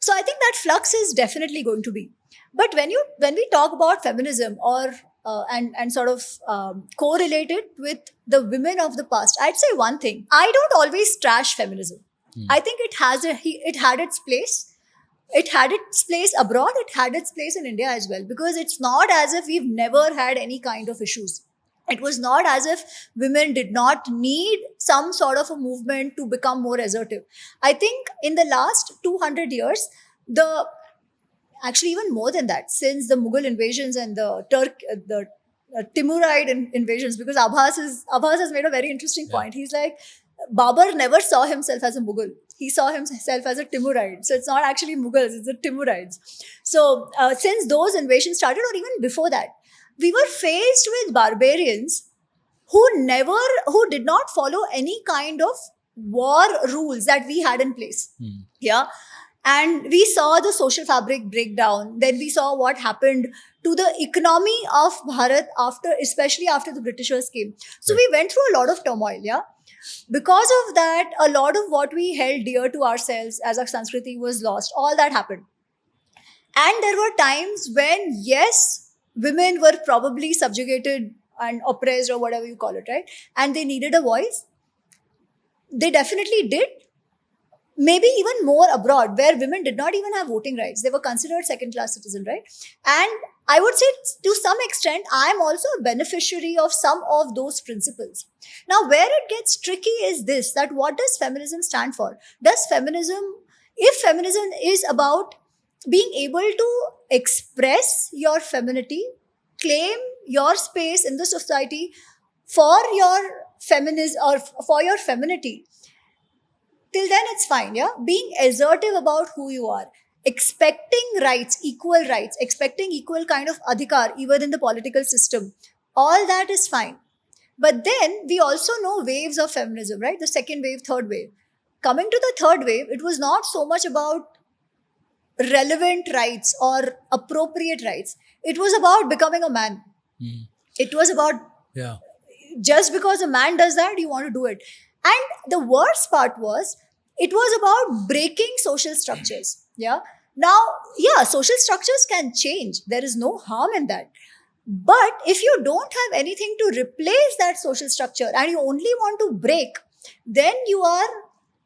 So I think that flux is definitely going to be. But when we talk about feminism, or and sort of correlate it with the women of the past, I'd say one thing: I don't always trash feminism. I think it had its place. It had its place abroad, it had its place in India as well, because it's not as if we've never had any kind of issues. It was not as if women did not need some sort of a movement to become more assertive. I think in the last 200 years, the actually even more than that, since the Mughal invasions and the Timuride invasions, because Abbas has made a very interesting Yeah. point. He's like, Babur never saw himself as a Mughal. He saw himself as a Timuride. So it's not actually Mughals, it's the Timurides. So since those invasions started, or even before that, we were faced with barbarians who did not follow any kind of war rules that we had in place. Yeah. And we saw the social fabric break down. Then we saw what happened to the economy of Bharat after, especially after the Britishers came. So Right. we went through a lot of turmoil. Yeah. Because of that, a lot of what we held dear to ourselves as a Sanskriti was lost. All that happened. And there were times when, yes, women were probably subjugated and oppressed, or whatever you call it, right? And they needed a voice. They definitely did. Maybe even more abroad, where women did not even have voting rights. They were considered second class citizens, right? And I would say, to some extent, I am also a beneficiary of some of those principles. Now, where it gets tricky is this, that what does feminism stand for? Does feminism, if feminism is about being able to express your femininity, claim your space in the society for your feminism or for your femininity, till then it's fine. Yeah, being assertive about who you are, expecting rights, expecting equal kind of adhikar even in the political system, all that is fine. But then we also know waves of feminism, right? The second wave, third wave. Coming to the third wave, it was not so much about relevant rights or appropriate rights. It was about becoming a man. It was about, Yeah. just because a man does that, you want to do it. And the worst part was, it was about breaking social structures. Yeah. Now, yeah, social structures can change. There is no harm in that. But if you don't have anything to replace that social structure and you only want to break, then you are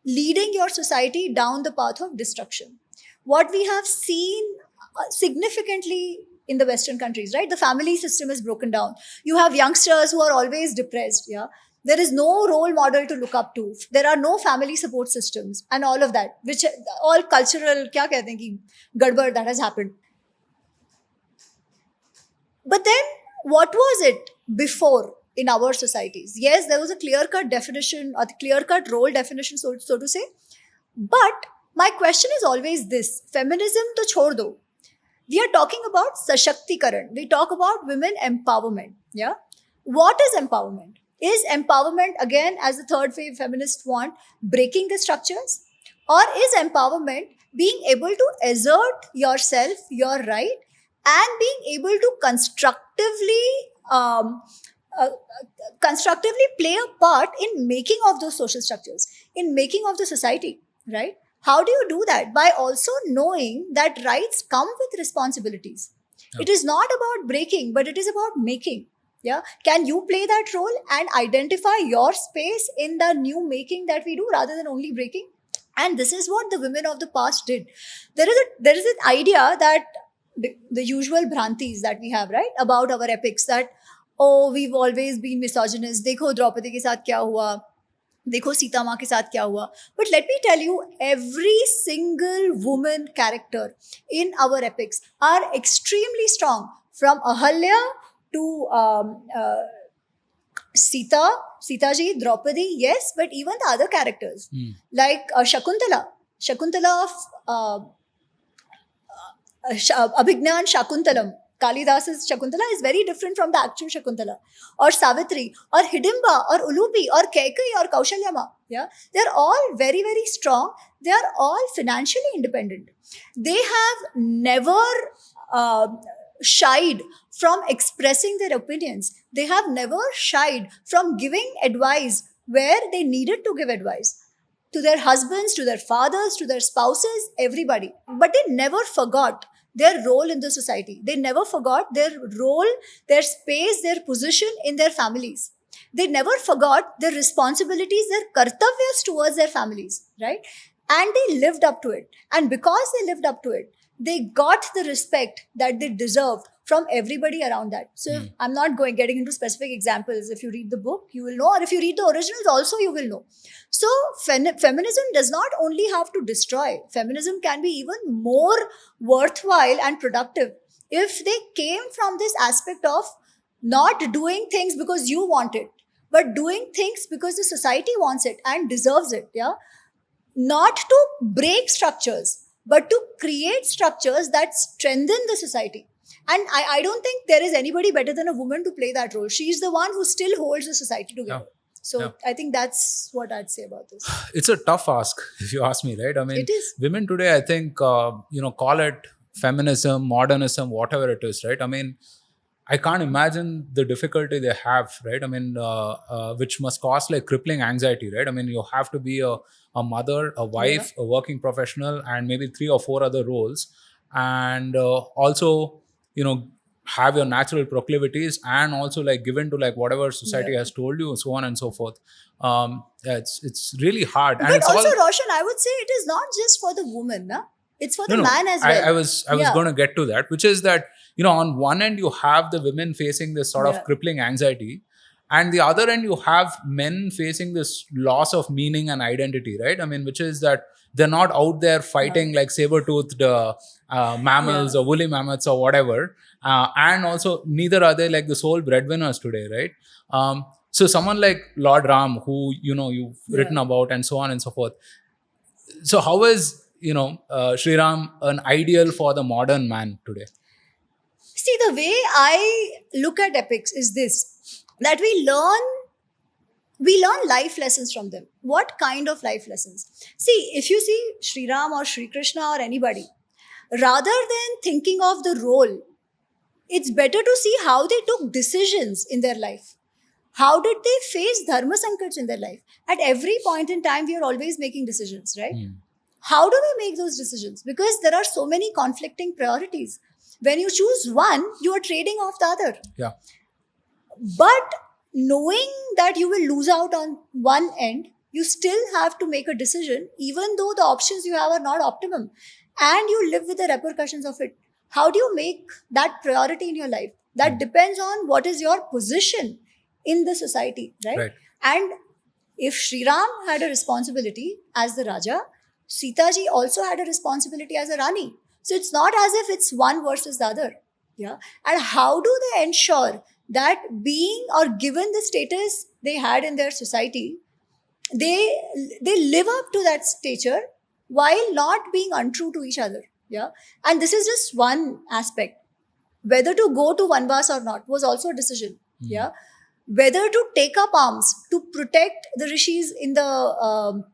leading your society down the path of destruction. What we have seen significantly in the Western countries, right? The family system is broken down. You have youngsters who are always depressed. Yeah. There is no role model to look up to. There are no family support systems and all of that, which all cultural, kya kehte hain ki, gadbad that has happened. But then, what was it before in our societies? Yes, there was a clear cut definition, a clear cut role definition, so to say. But my question is always this, feminism to chhod do. We are talking about Sashakti-karan. We talk about women empowerment. Yeah. What is empowerment? Is empowerment, again, as the third wave feminists want, breaking the structures? Or is empowerment being able to assert yourself, your right, and being able to um, uh, constructively play a part in making of those social structures, in making of the society, right? How do you do that? By also knowing that rights come with responsibilities. Yeah. It is not about breaking, but it is about making. Yeah. Can you play that role and identify your space in the new making that we do, rather than only breaking? And this is what the women of the past did. There is an idea that the usual bhrantis that we have, right, about our epics, that, oh, we've always been misogynist. देखो द्रौपदी के साथ क्या हुआ, देखो सीता माँ के साथ क्या हुआ. But let me tell you, every single woman character in our epics are extremely strong, from Ahalya to Sita ji, Draupadi, yes, but even the other characters, like Shakuntala of Abhignan Shakuntalam, Kalidas's Shakuntala is very different from the actual Shakuntala, or Savitri, or Hidimba, or Ulupi, or Kekai, or Kaushalyama. Yeah, they're all very, very strong. They are all financially independent. They have never uh, shied from expressing their opinions. They have never shied from giving advice where they needed to give advice to their husbands, to their fathers, to their spouses, everybody. But they never forgot their role in the society. They never forgot their role, their space, their position in their families. They never forgot their responsibilities, their kartavyas towards their families, right? and they lived up to it. And because they lived up to it, they got the respect that they deserved from everybody around that. So I'm not getting into specific examples. If you read the book, you will know, or if you read the originals also, you will know. So feminism does not only have to destroy. Feminism can be even more worthwhile and productive if they came from this aspect of not doing things because you want it, but doing things because the society wants it and deserves it. Yeah, not to break structures, but to create structures that strengthen the society. And I don't think there is anybody better than a woman to play that role. She's the one who still holds the society together. Yeah. So Yeah. I think that's what I'd say about this. It's a tough ask, if you ask me, right? I mean, It is. women today, I think, call it feminism, modernism, whatever it is, right? I mean, I can't imagine the difficulty they have, right? I mean, which must cause like crippling anxiety, right? I mean, you have to be a mother, a wife, a working professional, and maybe 3 or 4 other roles. And also, have your natural proclivities and also like given to like whatever society Yeah. has told you, so on and so forth. Yeah, it's really hard. And But it's also, all. Roshan, I would say it is not just for the woman, na? It's for No, the no. man as I well. was going to get to that, which is that on one end you have the women facing this sort of Yeah. crippling anxiety, and the other end you have men facing this loss of meaning and identity, right? I mean, which is that they're not out there fighting like saber-toothed mammals Yeah. or woolly mammoths or whatever, and also neither are they like the sole breadwinners today, right? So someone like Lord Ram, who you've Yeah. written about, and so on and so forth. So how is Sri Ram an ideal for the modern man today? See, the way I look at epics is this, that we learn life lessons from them. What kind of life lessons? See, if you see Sri Ram or Sri Krishna or anybody, rather than thinking of the role, it's better to see how they took decisions in their life. How did they face dharma sankats in their life? At every point in time, we are always making decisions, right? How do we make those decisions? Because there are so many conflicting priorities. When you choose one, you are trading off the other. Yeah. But knowing that you will lose out on one end, you still have to make a decision, even though the options you have are not optimum, and you live with the repercussions of it. How do you make that priority in your life? That depends on what is your position in the society, right? Right. And if Sri Ram had a responsibility as the Raja, Sita ji also had a responsibility as a Rani. So it's not as if it's one versus the other. Yeah. And how do they ensure that being or given the status they had in their society, they live up to that stature while not being untrue to each other? Yeah. And this is just one aspect. Whether to go to Vanvas or not was also a decision. Yeah. Whether to take up arms to protect the rishis in the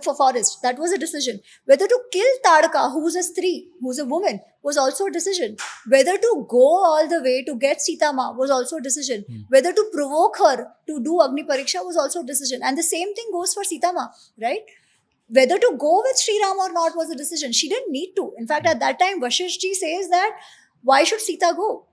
forest, that was a decision. Whether to kill Tadaka, who's a stree, who's a woman, was also a decision. Whether to go all the way to get Sita Ma was also a decision. Whether to provoke her to do Agni Pariksha was also a decision. And the same thing goes for Sita Ma, right? Whether to go with Sri Ram or not was a decision. She didn't need to. In fact, at that time, Vashishji says that why should Sita go?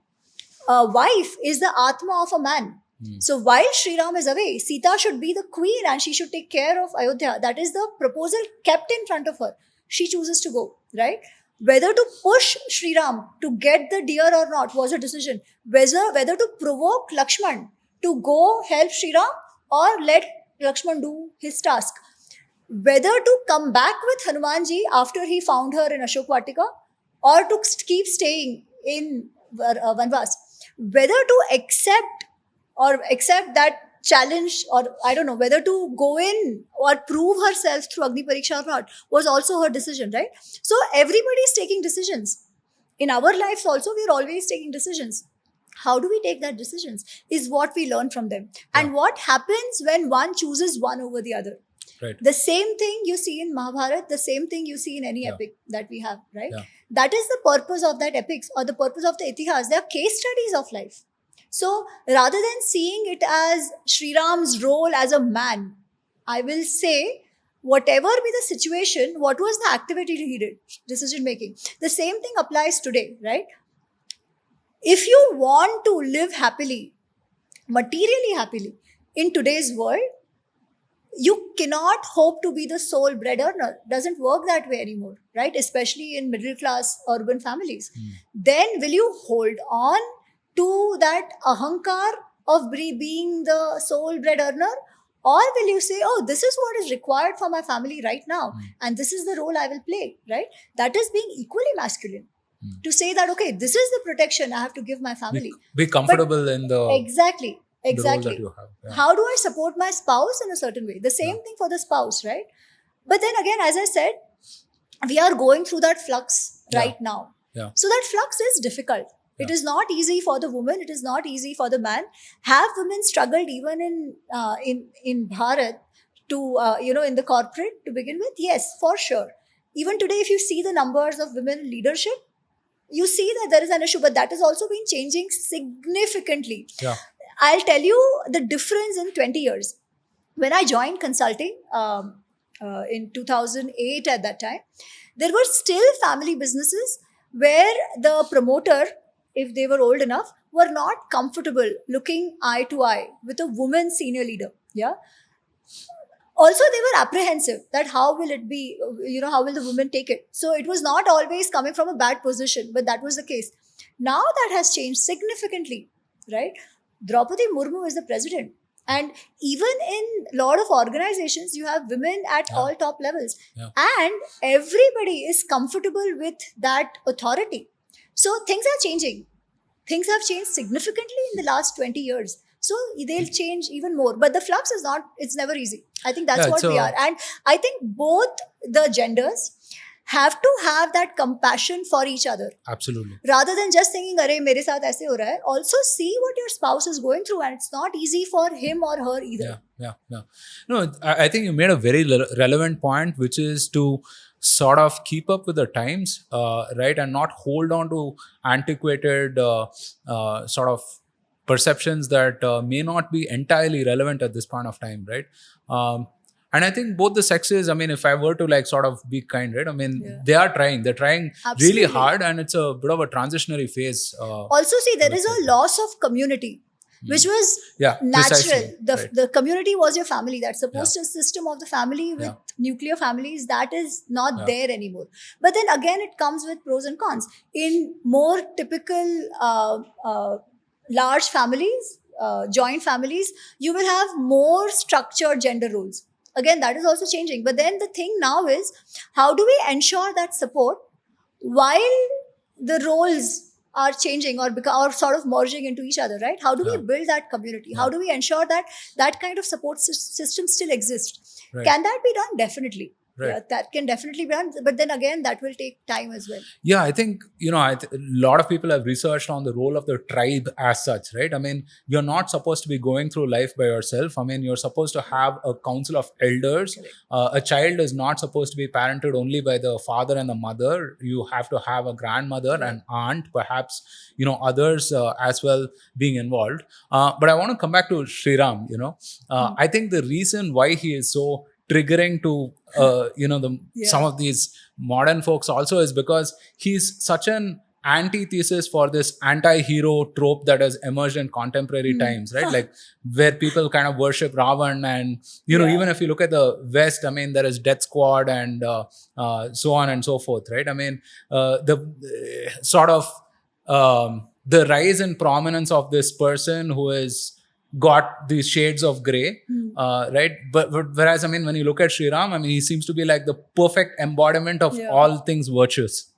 A wife is the Atma of a man. So while Sri Ram is away, Sita should be the queen and she should take care of Ayodhya. That is the proposal kept in front of her. She chooses to go, right? Whether to push Sri Ram to get the deer or not was a decision. Whether to provoke Lakshman to go help Sri Ram or let Lakshman do his task. Whether to come back with Hanumanji after he found her in Ashok Vatika or to keep staying in Vanvas. Whether to accept that challenge, or I don't know, whether to go in or prove herself through Agni Pariksha or not was also her decision, right? So everybody is taking decisions. In our lives also, we are always taking decisions. How do we take that decisions is what we learn from them. And what happens when one chooses one over the other. Right. The same thing you see in Mahabharata, the same thing you see in any epic that we have, right? That is the purpose of that epics or the purpose of the Itihas. They are case studies of life. So rather than seeing it as Sri Ram's role as a man, I will say, whatever be the situation, what was the activity he did? Decision making. The same thing applies today, right? If you want to live happily, materially happily, in today's world, you cannot hope to be the sole bread earner. Doesn't work that way anymore, right? Especially in middle class urban families. Then will you hold on to that ahankar of being the sole bread earner? Or will you say, oh, this is what is required for my family right now, and this is the role I will play, right? That is being equally masculine. To say that, okay, this is the protection I have to give my family. Be But comfortable in exactly, the role that exactly. you have. Yeah. How do I support my spouse in a certain way? The same thing for the spouse, right? But then again, as I said, we are going through that flux right now. Yeah. So that flux is difficult. It is not easy for the woman. It is not easy for the man. Have women struggled even in Bharat to in the corporate to begin with? Yes, for sure. Even today, if you see the numbers of women in leadership, you see that there is an issue, but that has also been changing significantly. Yeah. I'll tell you the difference in 20 years. When I joined consulting in 2008, at that time, there were still family businesses where the promoter, if they were old enough, were not comfortable looking eye to eye with a woman senior leader. Yeah. Also, they were apprehensive that how will it be, how will the woman take it? So it was not always coming from a bad position, but that was the case. Now that has changed significantly, right? Draupadi Murmu is the president. And even in a lot of organizations, you have women at all top levels. Yeah. And everybody is comfortable with that authority. So things are changing. Things have changed significantly in the last 20 years. So they'll change even more. But the flux is not, it's never easy. I think that's what we are. And I think both the genders have to have that compassion for each other. Absolutely. Rather than just thinking, "Arey, mere saath aise ho raha hai," also see what your spouse is going through, and it's not easy for him or her either. Yeah. No, I think you made a very relevant point, which is to sort of keep up with the times, right, and not hold on to antiquated sort of perceptions that may not be entirely relevant at this point of time, right? And I think both the sexes, I mean, if I were to like sort of be kind, right? I mean, they're trying Absolutely. really hard, and it's a bit of a transitionary phase. Also, see, there is a loss of community, which was natural. Precisely, The community was your family. That supposed system of the family with nuclear families, that is not there anymore. But then again, it comes with pros and cons. In more typical large families, joint families, you will have more structured gender roles. Again, that is also changing. But then the thing now is, how do we ensure that support while the roles are changing or sort of merging into each other, right? How do we build that community? How do we ensure that that kind of support system still exists? Can that be done? Definitely. Yeah, that can definitely be done. But then again, that will take time as well. Yeah, I think, a lot of people have researched on the role of the tribe as such, right? I mean, you're not supposed to be going through life by yourself. I mean, you're supposed to have a council of elders. A child is not supposed to be parented only by the father and the mother. You have to have a grandmother and aunt, perhaps, others as well being involved. But I want to come back to Sriram, I think the reason why he is so triggering to some of these modern folks also is because he's such an antithesis for this anti-hero trope that has emerged in contemporary times, right? Like where people kind of worship Ravan, and even if you look at the West, I mean, there is Death Squad and so on and so forth, right? I mean, the sort of the rise and prominence of this person who is got these shades of gray, right? But whereas, I mean, when you look at Sriram, I mean, he seems to be like the perfect embodiment of all things virtuous.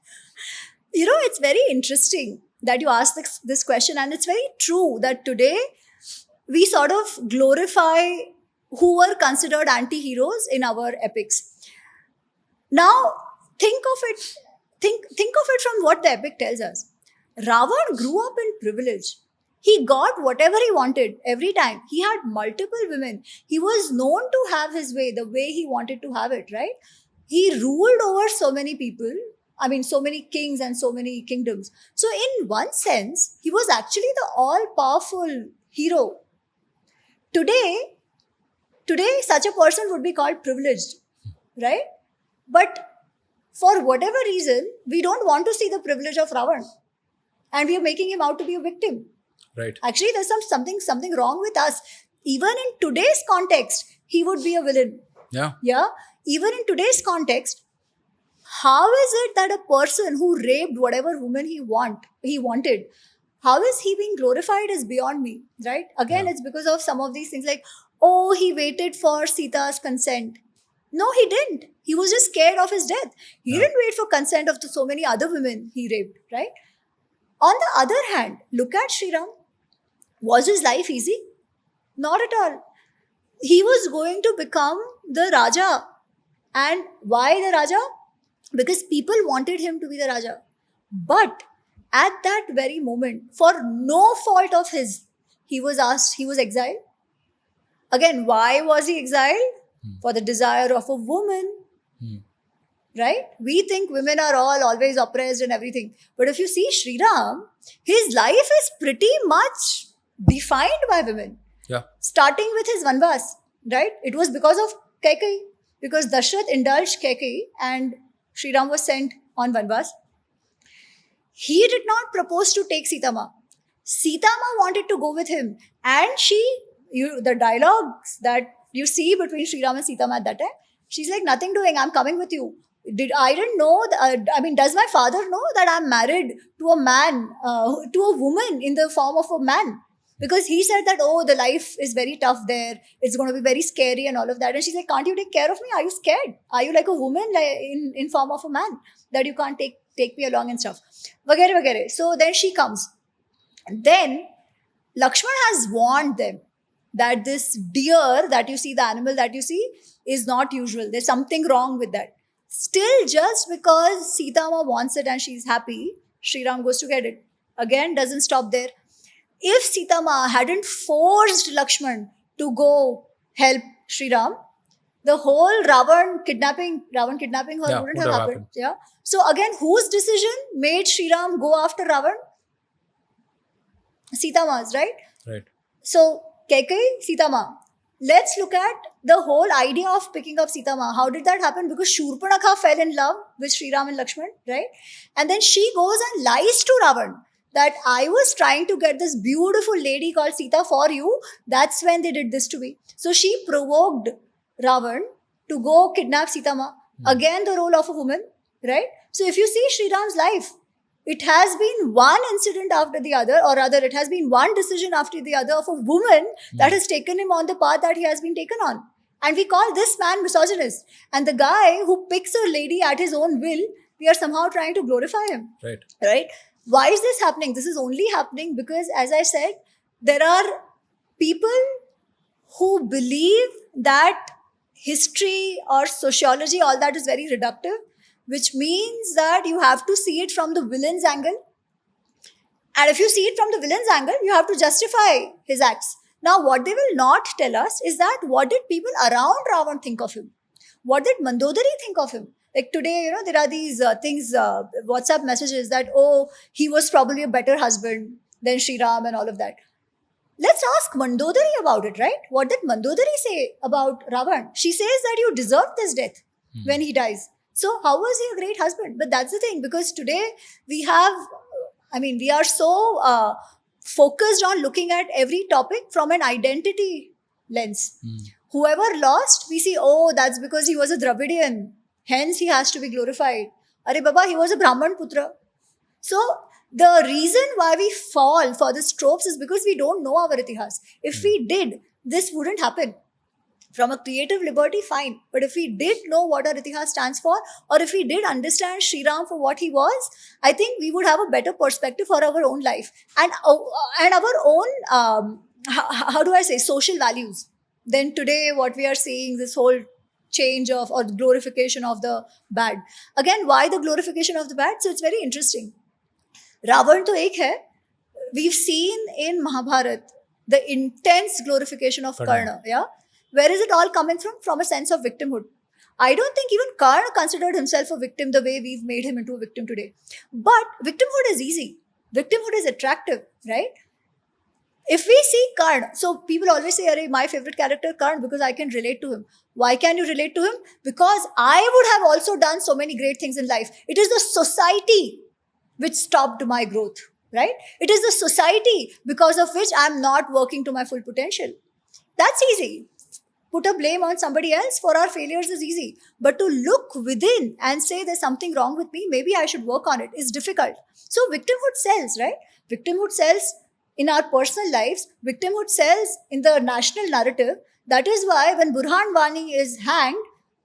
It's very interesting that you asked this question, and it's very true that today we sort of glorify who were considered anti-heroes in our epics. Now, think of it from what the epic tells us. Ravan grew up in privilege. He got whatever he wanted every time. He had multiple women. He was known to have his way, the way he wanted to have it, right? He ruled over so many people. I mean, so many kings and so many kingdoms. So in one sense, he was actually the all-powerful hero. Today, such a person would be called privileged, right? But for whatever reason, we don't want to see the privilege of Ravan. And we are making him out to be a victim. Right. Actually, there's something wrong with us. Even in today's context, he would be a villain. Yeah. Yeah. Even in today's context, how is it that a person who raped whatever woman he wanted, how is he being glorified is beyond me, right? Again, Yeah. it's because of some of these things like, oh, he waited for Sita's consent. No, he didn't. He was just scared of his death. He Yeah. didn't wait for consent of so many other women he raped, right? On the other hand, look at Sri Ram. Was his life easy? Not at all. He was going to become the Raja. And why the Raja? Because people wanted him to be the Raja. But at that very moment, for no fault of his, he was exiled. Again, why was he exiled? For the desire of a woman, right? We think women are all always oppressed and everything. But if you see Sri Ram, his life is pretty much defined by women. Yeah. Starting with his Vanvas, right? It was because of Kaikai, because Dashrath indulged Kaikai and Sri Ram was sent on Vanvas. He did not propose to take Sitama. Sitama wanted to go with him, and the dialogues that you see between Sri Ram and Sitama at that time, she's like, nothing doing, I'm coming with you. I didn't know, does my father know that I'm married to a man, to a woman in the form of a man? Because he said that, oh, the life is very tough there, it's going to be very scary and all of that. And she's like, can't you take care of me? Are you scared? Are you like a woman, like in form of a man, that you can't take me along and stuff? Vagere, vagere. So then she comes. Then Lakshman has warned them that this deer that you see, the animal that you see, is not usual. There's something wrong with that. Still, just because Sitama wants it and she's happy, Sri Ram goes to get it. Again, doesn't stop there. If Sitama hadn't forced Lakshman to go help Sri Ram, the whole Ravan kidnapping her wouldn't would have have happened. happened. Yeah. So again, whose decision made Sri Ram go after Ravan? Sitama's, right? Right. So Kekai, Sitama. Let's look at the whole idea of picking up Sitama. How did that happen? Because Shurpanakha fell in love with Sri Ram and Lakshman, right? And then she goes and lies to Ravan that I was trying to get this beautiful lady called Sita for you. That's when they did this to me. So she provoked Ravan to go kidnap Sitama. Again, the role of a woman, right? So if you see Sri Ram's life, it has been one incident after the other, or rather, it has been one decision after the other of a woman that has taken him on the path that he has been taken on. And we call this man misogynist. And the guy who picks a lady at his own will, we are somehow trying to glorify him. Right. Right? Why is this happening? This is only happening because, as I said, there are people who believe that history or sociology, all that is very reductive, which means that you have to see it from the villain's angle. And if you see it from the villain's angle, you have to justify his acts. Now, what they will not tell us is that what did people around Ravan think of him? What did Mandodari think of him? Like today, there are these things, WhatsApp messages that, oh, he was probably a better husband than Sri Ram and all of that. Let's ask Mandodari about it, right? What did Mandodari say about Ravan? She says that you deserve this death when he dies. So how was he a great husband? But that's the thing, because today we are so focused on looking at every topic from an identity lens. Whoever lost, we see, oh, that's because he was a Dravidian. Hence, he has to be glorified. Are Baba, he was a Brahman Putra. So, the reason why we fall for these tropes is because we don't know our Itihas. If we did, this wouldn't happen. From a creative liberty, fine. But if we did know what our Itihas stands for, or if we did understand Sri Ram for what he was, I think we would have a better perspective for our own life and our own, how do I say, social values. Then today, what we are seeing, this whole change of or glorification of the bad. Again, why the glorification of the bad? So it's very interesting. Ravan to ek hai. We've seen in Mahabharata the intense glorification of Karna. Yeah. Where is it all coming from? From a sense of victimhood. I don't think even Karna considered himself a victim the way we've made him into a victim today. But victimhood is easy. Victimhood is attractive, right? If we see Karna, so people always say, Arey, my favorite character, Karna, because I can relate to him. Why can you relate to him? Because I would have also done so many great things in life. It is the society which stopped my growth, right? It is the society because of which I'm not working to my full potential. That's easy. put a blame on somebody else for our failures is easy. But to look within and say there's something wrong with me, maybe I should work on it, is difficult. So victimhood sells, right? Victimhood sells in our personal lives, victimhood sells in the national narrative. That is why when Burhan Wani is hanged,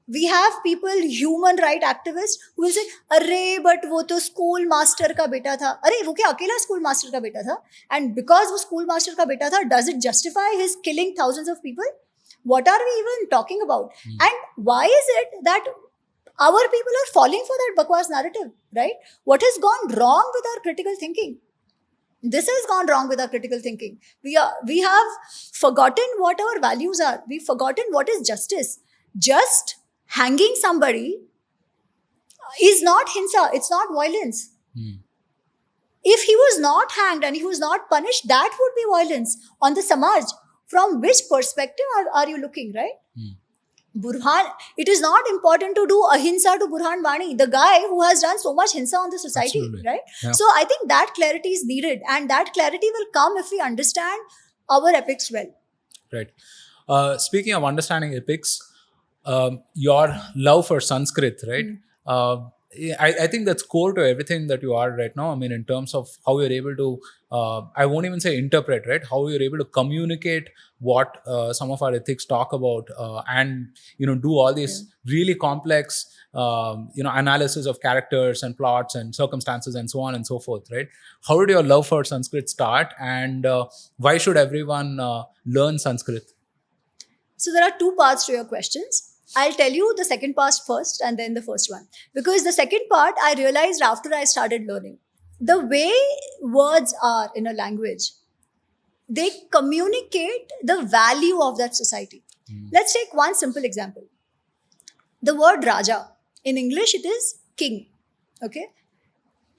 we have people, human right activists, who will say, "अरे but वो तो school master का बेटा था." अरे वो क्या अकेला school master का बेटा था? And because वो school master का बेटा था, does it justify his killing thousands of people? What are we even talking about? And why is it that our people are falling for that bakwas narrative, right? What has gone wrong with our critical thinking? This has gone wrong with our critical thinking. We have forgotten what our values are. We've forgotten what is justice. Just hanging somebody is not hinsa, it's not violence. If he was not hanged and he was not punished, that would be violence on the samaj. From which perspective are you looking, right? Burhan, it is not important to do ahimsa to Burhan Wani, the guy who has done so much hinsa on the society, Absolutely. right? Yeah. So I think that clarity is needed, and that clarity will come if we understand our epics well. Right. Speaking of understanding epics, your love for Sanskrit, right? I think that's core to everything that you are right now. I mean, in terms of how you're able to, I won't even say interpret, right? How you're able to communicate what some of our ethics talk about, and do all these really complex, analysis of characters and plots and circumstances and so on and so forth, right? How did your love for Sanskrit start, and why should everyone learn Sanskrit? So there are two parts to your questions. I'll tell you the second part first and then the first one. Because the second part I realized after I started learning. The way words are in a language, they communicate the value of that society. Let's take one simple example. The word Raja, in English it is king. Okay?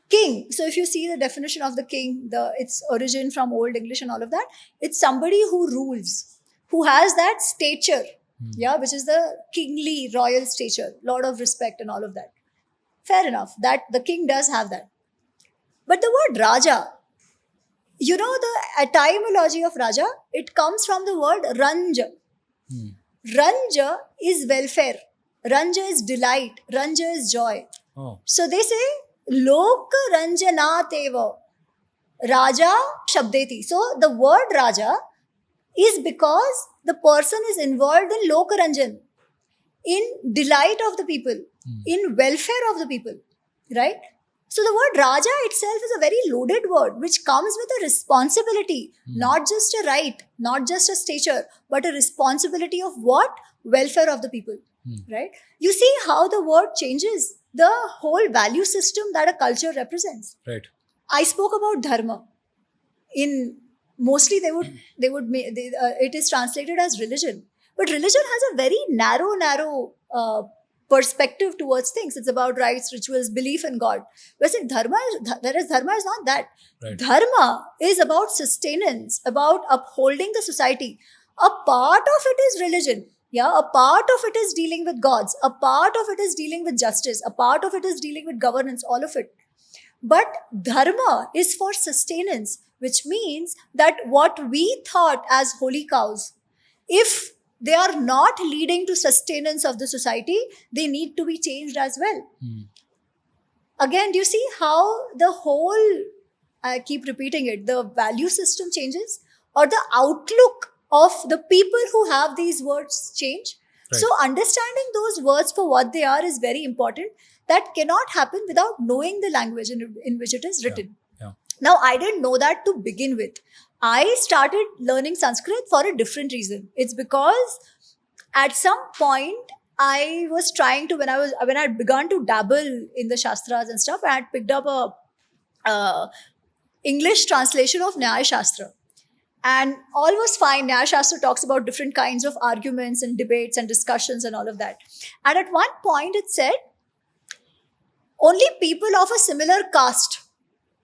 King. So if you see the definition of the king, its origin from Old English and all of that, it's somebody who rules, who has that stature, which is the kingly royal stature, lot of respect and all of that. Fair enough, that the king does have that. But the word Raja, the etymology of Raja, it comes from the word Ranja. Ranja is welfare. Ranja is delight. Ranja is joy. Oh. So they say, Lok Ranjanateva Raja Shabdeti. So the word Raja is because the person is involved in Lokaranjan, in delight of the people, in welfare of the people, right? So the word Raja itself is a very loaded word, which comes with a responsibility, not just a right, not just a stature, but a responsibility of what? Welfare of the people, right? You see how the word changes the whole value system that a culture represents. Right. I spoke about Dharma. Mostly it is translated as religion, but religion has a very narrow perspective towards things. It's about rites, rituals, belief in God. Whereas Dharma is not that. Right. Dharma is about sustenance, about upholding the society. A part of it is religion. A part of it is dealing with gods. A part of it is dealing with justice. A part of it is dealing with governance. All of it. But dharma is for sustenance, which means that what we thought as holy cows, if they are not leading to sustenance of the society, they need to be changed as well. Again, do you see how the whole, I keep repeating it, the value system changes, or the outlook of the people who have these words change? Right. So understanding those words for what they are is very important. That cannot happen without knowing the language in which it is written. Yeah. Now, I didn't know that to begin with. I started learning Sanskrit for a different reason. It's because at some point I was trying to, when I had begun to dabble in the Shastras and stuff, I had picked up a English translation of Nyaya Shastra. And all was fine. Nyaya Shastra talks about different kinds of arguments and debates and discussions and all of that. And at one point it said, only people of a similar caste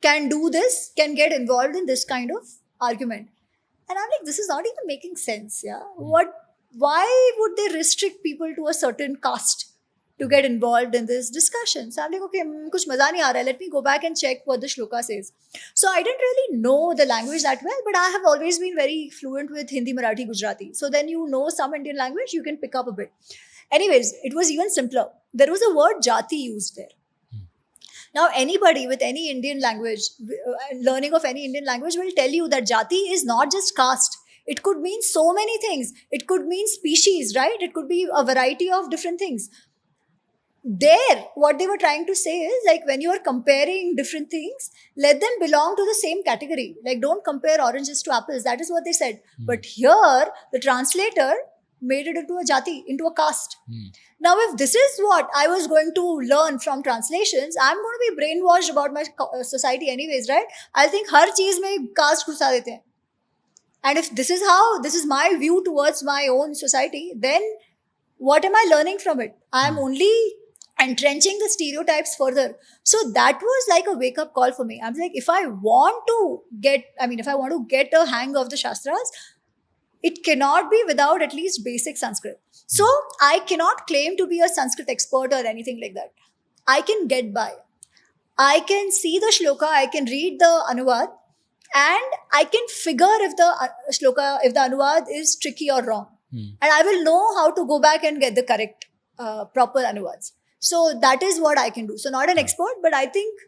can do this, can get involved in this kind of argument. And I'm like, this is not even making sense. Why would they restrict people to a certain caste? to get involved in this discussion. So I'm like, okay, kuch maza nahi aa raha hai. Let me go back and check what the shloka says. So I didn't really know the language that well, but I have always been very fluent with Hindi, Marathi, Gujarati. So then you know some Indian language, you can pick up a bit. Anyways, it was even simpler. There was a word jati used there. Now, anybody with any Indian language, learning of any Indian language will tell you that jati is not just caste. It could mean so many things. It could mean species, right? It could be a variety of different things. There, what they were trying to say is like when you are comparing different things, let them belong to the same category. Like, don't compare oranges to apples. That is what they said. But here, the translator made it into a jati, into a caste. Now, if this is what I was going to learn from translations, I'm going to be brainwashed about my society anyways, right? I'll think har cheez mein caste ghusa dete hain. And if this is my view towards my own society, then what am I learning from it? I'm only entrenching the stereotypes further. So that was like a wake-up call for me. I'm like, if I want to get a hang of the Shastras, it cannot be without at least basic Sanskrit. So I cannot claim to be a Sanskrit expert or anything like that. I can get by. I can see the shloka, I can read the anuvad, and I can figure if the shloka, if the anuvad is tricky or wrong. And I will know how to go back and get the correct, proper anuvads. So that is what I can do. So not an expert, but I think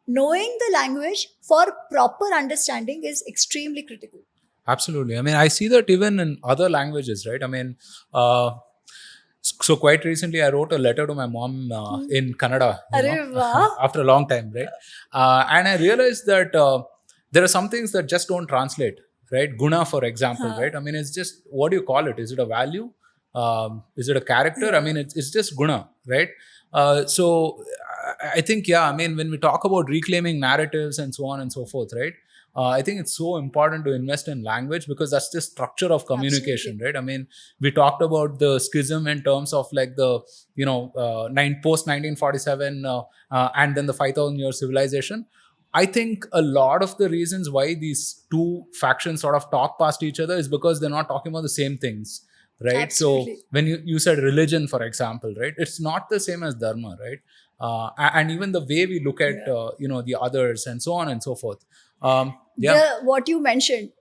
knowing the language for proper understanding is extremely critical. Absolutely. I mean, I see that even in other languages, right? I mean, so quite recently, I wrote a letter to my mom in Kannada after a long time, right? And I realized that there are some things that just don't translate, right? Guna, for example, right? I mean, it's just, what do you call it? Is it a value? Is it a character? I mean, it's just guna, right? So I think, I mean, when we talk about reclaiming narratives and so on and so forth, right? I think it's so important to invest in language because that's the structure of communication, right? I mean, we talked about the schism in terms of like the, post 1947 and then the 5,000 year civilization. I think a lot of the reasons why these two factions sort of talk past each other is because they're not talking about the same things, right? Absolutely. So when you said religion, for example, right, it's not the same as dharma, right? And even the way we look at the others and so on and so forth. What you mentioned,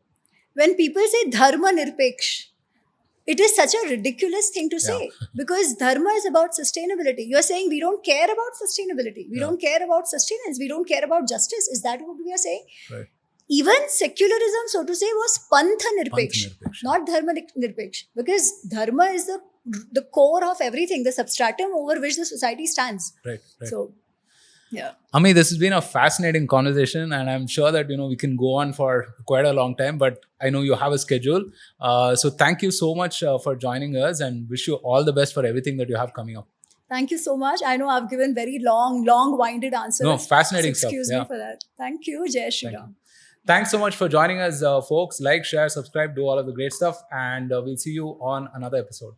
when people say dharma nirpeksh, it is such a ridiculous thing to say because dharma is about sustainability. You're saying we don't care about sustainability, we don't care about sustenance, we don't care about justice. Is that what we are saying? Right. Even secularism, so to say, was pantha nirpeksh, not dharma nirpeksh, because dharma is the core of everything, the substratum over which the society stands. Right. So, yeah. Ami, this has been a fascinating conversation, and I'm sure that we can go on for quite a long time. But I know you have a schedule, so thank you so much for joining us, and wish you all the best for everything that you have coming up. Thank you so much. I know I've given very long-winded answers. No, fascinating so excuse stuff. me for that. Thank you, Jai Shri Ram. Thanks so much for joining us, folks. Like, share, subscribe, do all of the great stuff, and we'll see you on another episode.